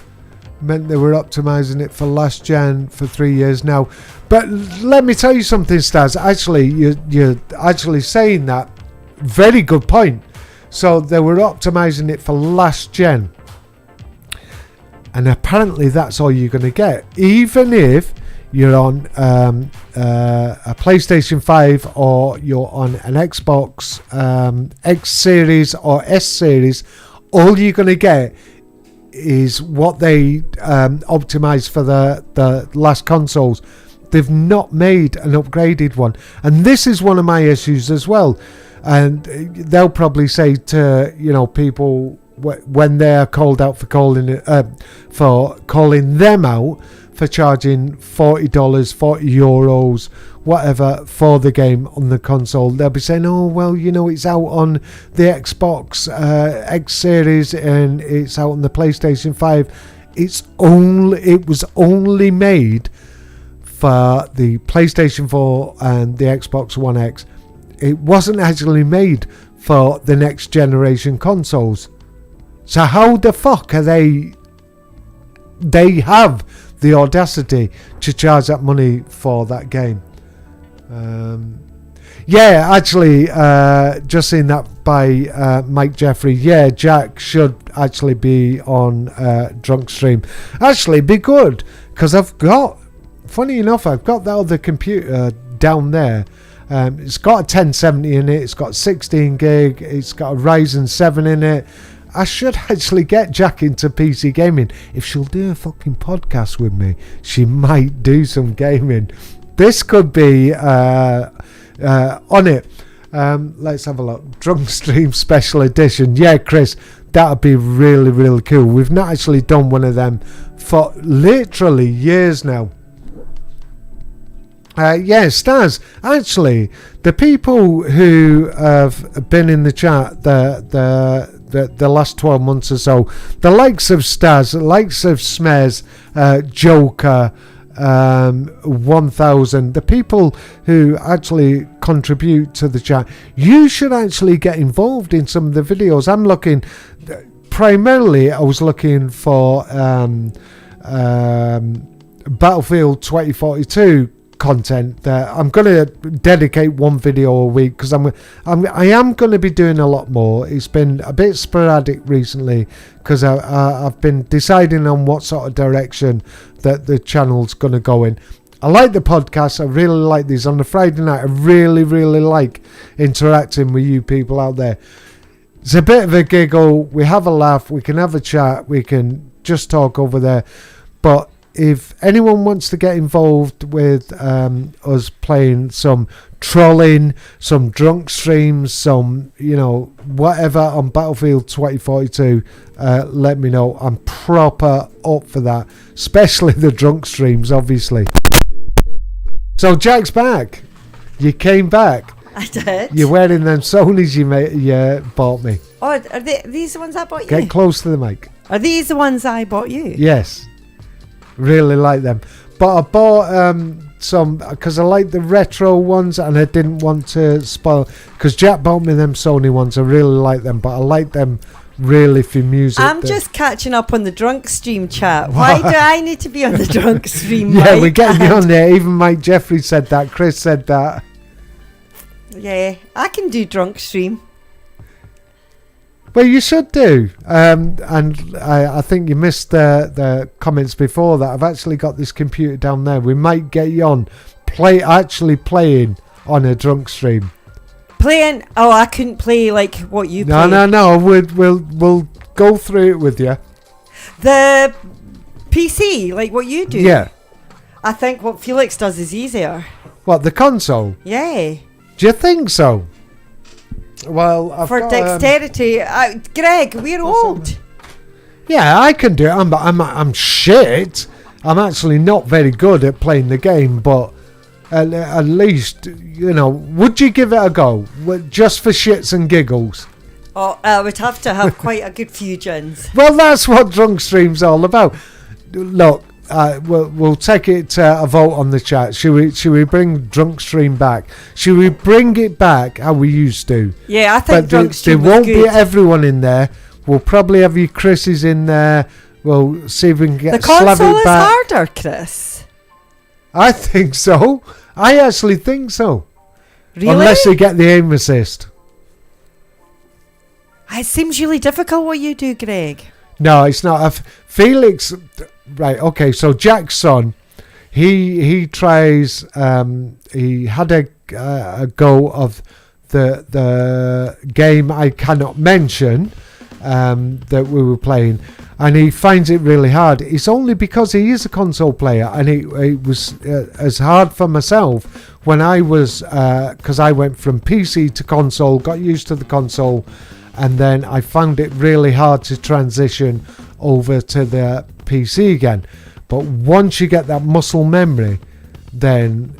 meant they were optimizing it for last gen for 3 years now. But let me tell you something, Stars. Actually, you're actually saying that. Very good point. So they were optimizing it for last gen. And apparently that's all you're going to get. Even if you're on a PlayStation 5 or you're on an Xbox X Series or S Series, all you're going to get is what they optimized for the last consoles. They've not made an upgraded one, and this is one of my issues as well. And they'll probably say to people when they're called out for calling them out for charging $40, 40 euros, whatever, for the game on the console. They'll be saying, oh, well, you know, it's out on the Xbox X Series and it's out on the PlayStation 5. It was only made for the PlayStation 4 and the Xbox One X. It wasn't actually made for the next generation consoles. So how the fuck are they have the audacity to charge that money for that game? Yeah, actually, just seen that by Mike Jeffrey. Yeah, Jack should actually be on Drunk Stream. Actually, be good, because funny enough, I've got that other computer down there. It's got a 1070 in it, it's got 16 gig, it's got a Ryzen 7 in it. I should actually get Jack into PC gaming. If she'll do a fucking podcast with me, she might do some gaming. This could be on it. Let's have a look. Drunk Stream Special Edition. Yeah, Chris, that would be really, really cool. We've not actually done one of them for literally years now. Yeah, Stars, actually, the people who have been in the chat the last 12 months or so, the likes of Stars, the likes of Smez, Joker, 1000, the people who actually contribute to the chat, you should actually get involved in some of the videos. I'm looking, primarily I was looking for Battlefield 2042 content. That I'm going to dedicate one video a week, because I am going to be doing a lot more. It's been a bit sporadic recently because I've been deciding on what sort of direction that the channel's going to go in. I like the podcast. I really like these on the Friday night. I really, really like interacting with you people out there. It's a bit of a giggle. We have a laugh. We can have a chat. We can just talk over there. But if anyone wants to get involved with us playing some trolling, some drunk streams, some, whatever on Battlefield 2042, let me know. I'm proper up for that, especially the drunk streams, obviously. So Jack's back. You came back. I did. You're wearing them Sonys you bought me. Oh, are these the ones I bought you? Get close to the mic. Are these the ones I bought you? Yes. Really like them, but I bought some because I like the retro ones and I didn't want to spoil, because Jack bought me them Sony ones. I really like them, but I like them really for music. I'm just catching up on the drunk stream chat. Why do I need to be on the drunk stream? Yeah, Mike? We're getting you on there. Even Mike Jeffrey said that. Chris said that. Yeah, I can do drunk stream. Well, you should do. And I think you missed the comments before that. I've actually got this computer down there. We might get you on playing on a drunk stream. Playing? Oh, I couldn't play like what you play. No. We'll go through it with you. The PC, like what you do? Yeah. I think what Felix does is easier. What, the console? Yeah. Do you think so? Well, I've for got, dexterity, Greg, we're old. Yeah, I can do it. I'm shit. I'm actually not very good at playing the game, but at least, would you give it a go? Just for shits and giggles? Oh, I would have to have quite a good few gins. Well, that's what Drunk Stream's all about. Look, we'll take it to a vote on the chat. Should we bring Drunk Stream back? Should we bring it back how we used to? Yeah, I think Drunk Stream there won't was good. be everyone in there. We'll probably have you Chris's in there. We'll see if we can get the console Slavic is back. harder, Chris. I think so. I actually think so. Really? Unless you get the aim assist. It seems really difficult what you do, Greg. No, it's not. Felix, right? Okay, so Jack's son, he tries. He had a go of the game I cannot mention that we were playing, and he finds it really hard. It's only because he is a console player, and it was as hard for myself when I was because I went from PC to console, got used to the console, and then I found it really hard to transition over to the PC again. But once you get that muscle memory, then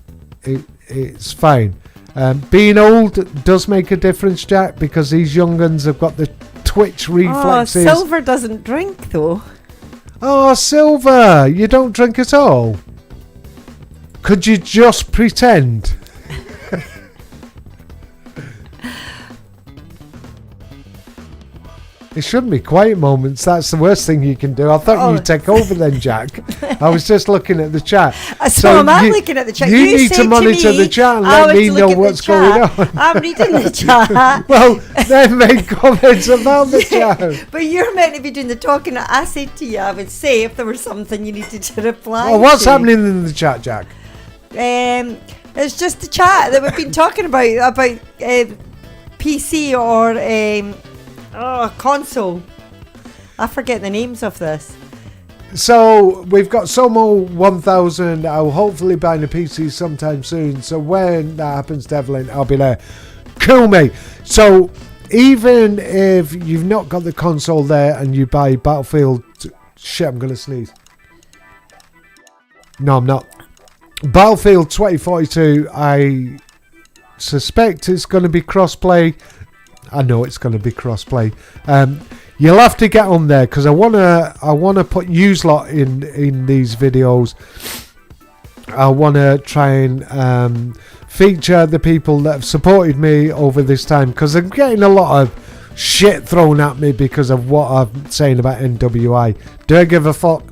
it's fine. Being old does make a difference, Jack, because these young uns have got the twitch reflexes. Oh, Silver doesn't drink though. Oh, Silver, you don't drink at all? Could you just pretend? It shouldn't be quiet moments. That's the worst thing you can do. I thought you'd take over then, Jack. I was just looking at the chat. So am I looking at the chat? You need to monitor the chat and let me know what's going on. I'm reading the chat. Well, then make comments about the chat. But you're meant to be doing the talking. I said to you, I would say if there was something you needed to reply Well, what's to. happening in the chat, Jack? It's just the chat that we've been talking about PC or console. I forget the names of this. So we've got Somo 1000. I'll hopefully buy a PC sometime soon. So when that happens, Devlin, I'll be there. Cool, mate. So even if you've not got the console there and you buy Battlefield... Shit, I'm going to sneeze. No, I'm not. Battlefield 2042, I suspect it's going to be cross-play. I know it's going to be cross-play. You'll have to get on there because I wanna put use lot in these videos. I wanna try and feature the people that have supported me over this time because I'm getting a lot of shit thrown at me because of what I'm saying about NWI. Do I give a fuck?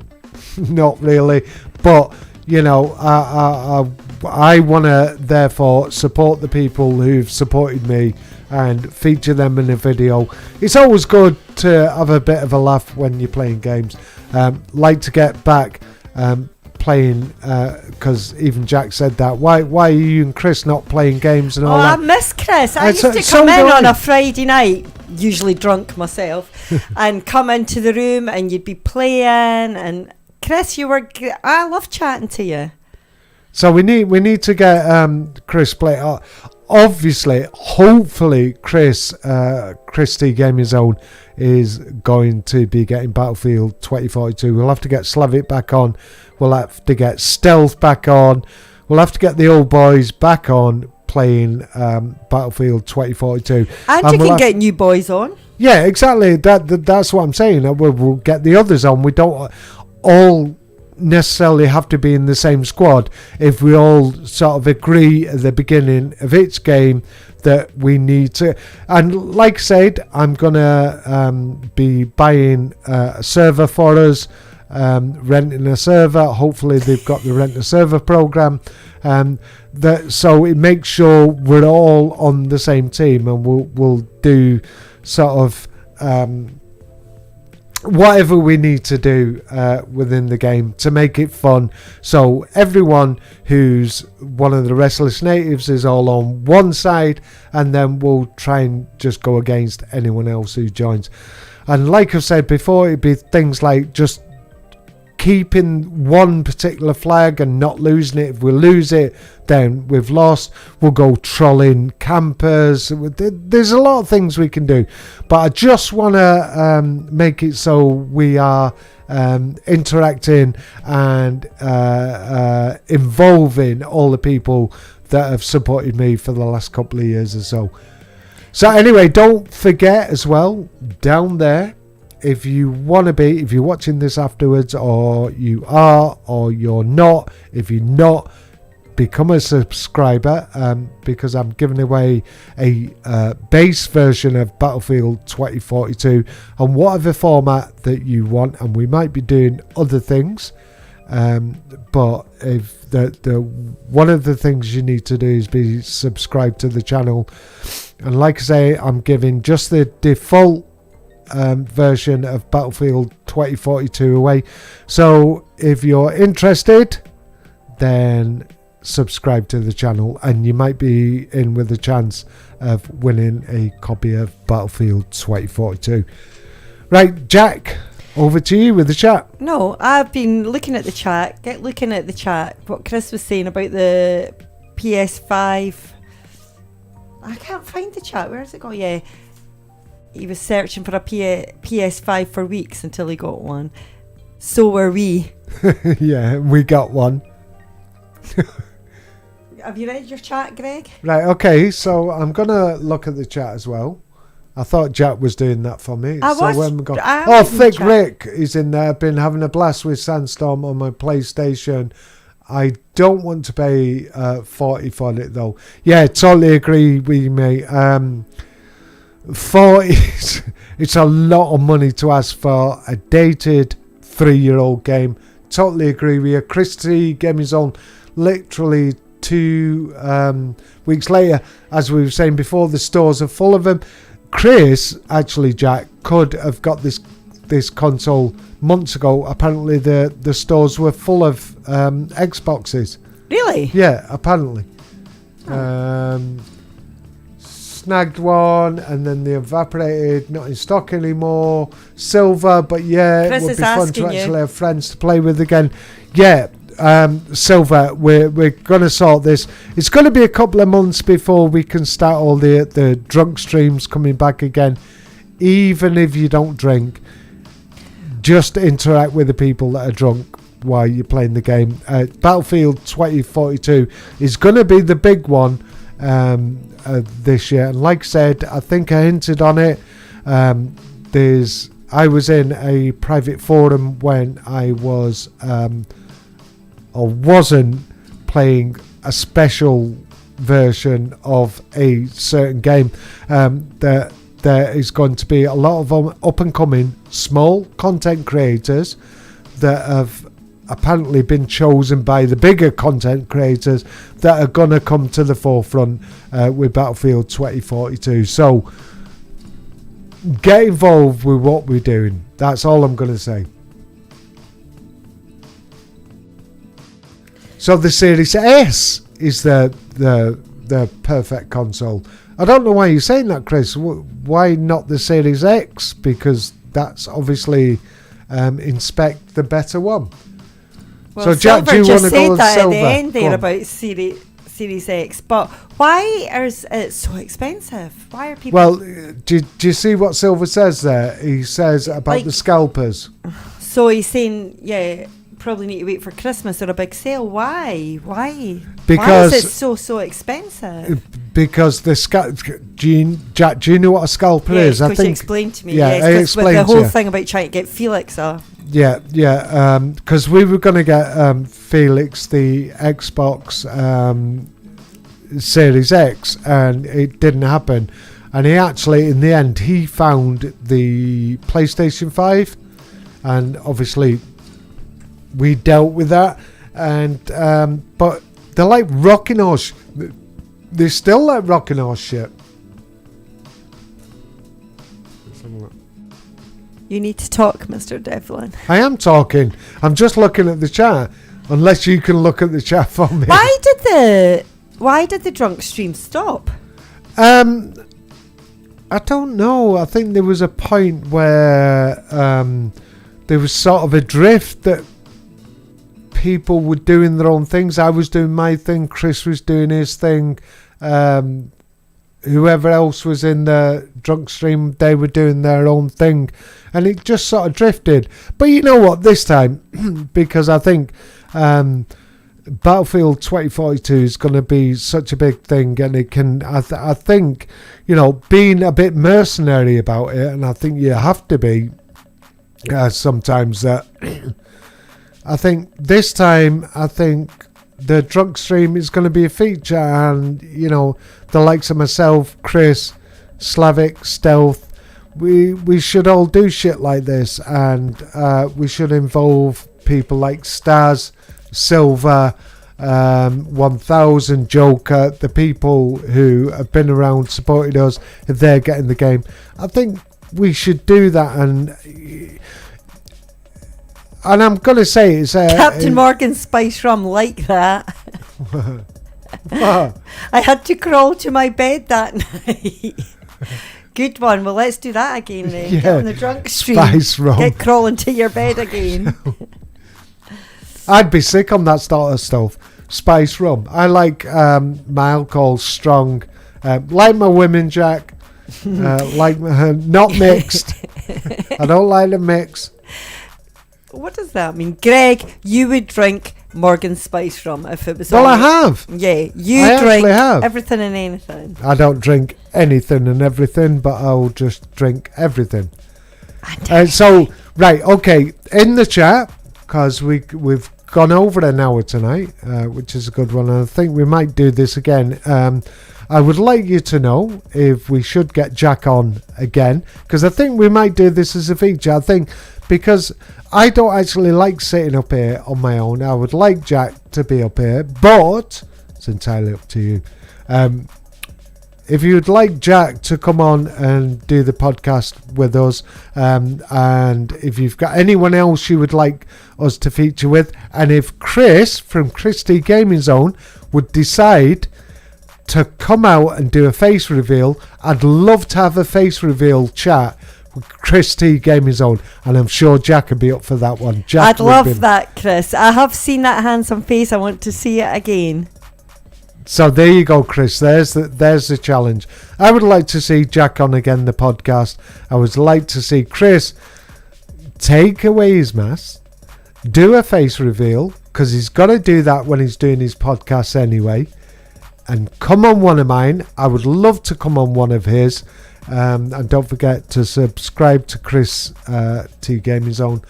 Not really, but you know, I want to therefore support the people who've supported me and feature them in a video. It's always good to have a bit of a laugh when you're playing games. Like to get back playing because even Jack said that. Why are you and Chris not playing games and all that? I miss Chris. I used to come in on a Friday night, usually drunk myself, and come into the room and you'd be playing. And Chris, I love chatting to you. So we need to get Chris play. Obviously, hopefully, Christy Gaming Zone is going to be getting Battlefield 2042. We'll have to get Slavic back on. We'll have to get Stealth back on. We'll have to get the old boys back on playing Battlefield 2042. And you can get new boys on. Yeah, exactly. That's what I'm saying. We'll get the others on. We don't all necessarily have to be in the same squad. If we all sort of agree at the beginning of each game that we need to, and like I said, I'm gonna be buying a server for us, renting a server. Hopefully they've got the rent a server program, so it makes sure we're all on the same team, and we'll do sort of whatever we need to do within the game to make it fun. So everyone who's one of the Restless Natives is all on one side, and then we'll try and just go against anyone else who joins. And like I've said before, it'd be things like just keeping one particular flag and not losing it. If we lose it, then we've lost. We'll go trolling campers. There's a lot of things we can do, but I just want to make it so we are interacting and involving all the people that have supported me for the last couple of years or so. So anyway, don't forget as well, down there, if you want to be, if you're watching this afterwards, or you are, or you're not, if you're not, become a subscriber, because I'm giving away a base version of Battlefield 2042 on whatever format that you want, and we might be doing other things, but if the one of the things you need to do is be subscribed to the channel. And like I say, I'm giving just the default version of Battlefield 2042 away. So if you're interested, then subscribe to the channel and you might be in with a chance of winning a copy of Battlefield 2042. Right, Jack, over to you with the chat. No, I've been looking at the chat. What Chris was saying about the PS5. I can't find the chat. Where's it gone? Yeah. He was searching for a PS5 for weeks until he got one. So were we. Yeah, we got one. Have you read your chat, Greg? Right, okay, so I'm going to look at the chat as well. I thought Jack was doing that for me. Thick Rick is in there. Been having a blast with Sandstorm on my PlayStation. I don't want to pay 40 for it though. Yeah, totally agree with you, mate. 40, it's a lot of money to ask for a dated 3-year-old game. Totally agree with you. Christy Gaming Zone, literally 2 weeks later, as we were saying before, the stores are full of them. Chris, actually, Jack, could have got this console months ago. Apparently, the stores were full of Xboxes. Really? Yeah, apparently. Snagged one, and then they evaporated. Not in stock anymore. Silver, but yeah, Chris it would is be fun to asking actually have friends to play with again. Yeah. Silver, we're going to sort this. It's going to be a couple of months before we can start all the drunk streams coming back again. Even if you don't drink, just interact with the people that are drunk while you're playing the game. Battlefield 2042 is going to be the big one this year, and like I said, I think I hinted on it. I was in a private forum when I was or wasn't playing a special version of a certain game. There is going to be a lot of up and coming small content creators that have apparently been chosen by the bigger content creators that are going to come to the forefront with Battlefield 2042. So get involved with what we're doing. That's all I'm going to say. So the Series S is the perfect console. I don't know why you're saying that, Chris. Why not the Series X? Because that's obviously in spec the better one. Well, so Jack, do you want to go with that Silver? At the end there about Series X, but why is it so expensive? Why are people? Well, do you see what Silver says there? He says about the scalpers. So he's saying, yeah, probably need to wait for Christmas or a big sale. Why? Because why is it so expensive? Because the Jack, do you know what a scalper is? I think you explained to me. Yeah, I explained with the whole thing about trying to get Felix off. Yeah. Because we were going to get Felix the Xbox Series X, and it didn't happen. And he actually, in the end, he found the PlayStation 5, and obviously we dealt with that. And but they're like rocking horse. They're still like rocking horse shit. You need to talk, Mr. Devlin. I am talking. I'm just looking at the chat. Unless you can look at the chat for me. Why did the drunk stream stop? I don't know. I think there was a point where there was sort of a drift that people were doing their own things. I was doing my thing. Chris was doing his thing. Whoever else was in the drunk stream, they were doing their own thing. And it just sort of drifted. But you know what? This time, because I think Battlefield 2042 is going to be such a big thing, and it can, I think, being a bit mercenary about it, and I think you have to be sometimes that. I think this time, the drunk stream is going to be a feature, and the likes of myself, Chris, Slavic, Stealth, we should all do shit like this, and we should involve people like Stars, Silver, 1000, Joker, the people who have been around supporting us if they're getting the game. I think we should do that, and I'm going to say it's Captain Morgan's Spice Rum like that. I had to crawl to my bed that night. Good one. Well, let's do that again then. Yeah. Get on the drunk stream. Spice Rum. Get crawling to your bed again. I'd be sick on that sort of stuff. Spice Rum. I like my alcohol strong. Like my women, Jack. Like my, not mixed. I don't like the mix. What does that mean? Greg, you would drink Morgan Spice rum if it was Well, on I have. Yeah, you I drink actually have. everything and anything. I don't drink anything and everything, but I'll just drink everything. Right, okay, in the chat, because we've gone over an hour tonight, which is a good one, and I think we might do this again. I would like you to know if we should get Jack on again, because I think we might do this as a feature. I think because I don't actually like sitting up here on my own. I would like Jack to be up here, but it's entirely up to you. If you'd like Jack to come on and do the podcast with us, and if you've got anyone else you would like us to feature with, and if Chris from Christie Gaming Zone would decide to come out and do a face reveal, I'd love to have a face reveal chat with Christie Gaming Zone, and I'm sure Jack would be up for that one. Jack, I'd love that, Chris. I have seen that handsome face. I want to see it again. So there you go, Chris. There's the challenge. I would like to see Jack on again, the podcast. I would like to see Chris take away his mask, do a face reveal, because he's got to do that when he's doing his podcast anyway, and come on one of mine. I would love to come on one of his. And don't forget to subscribe to Chris T Gaming Zone.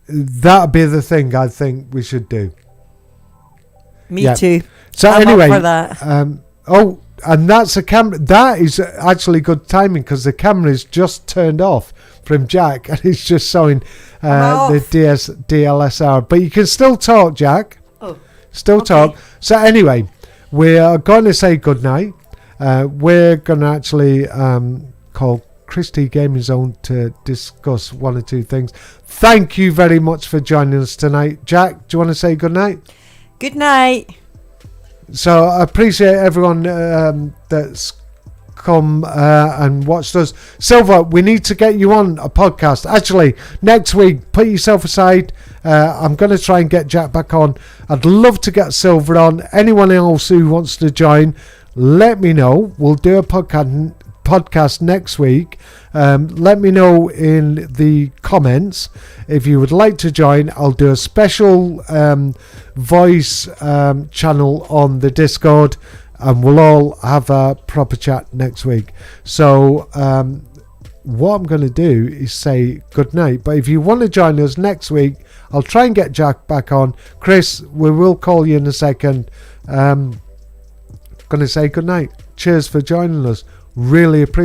That'd be the thing I think we should do. Me too. So I'm anyway, up for that. And that's a camera. That is actually good timing because the camera is just turned off from Jack, and he's just showing the DLSR. But you can still talk, Jack. Oh, still talk. So anyway, we are going to say good night. We're going to actually call Christie Gaming Zone to discuss one or two things. Thank you very much for joining us tonight. Jack, do you want to say good night? Good night. So I appreciate everyone that's come and watched us. Silver, we need to get you on a podcast. Actually, next week, put yourself aside. I'm going to try and get Jack back on. I'd love to get Silver on. Anyone else who wants to join, let me know. We'll do a podcast next week. Let me know in the comments if you would like to join. I'll do a special voice channel on the Discord, and we'll all have a proper chat next week. So what I'm going to do is say good night, but if you want to join us next week, I'll try and get Jack back on. Chris, we will call you in a second. Going to say good night. Cheers for joining us. Really appreciate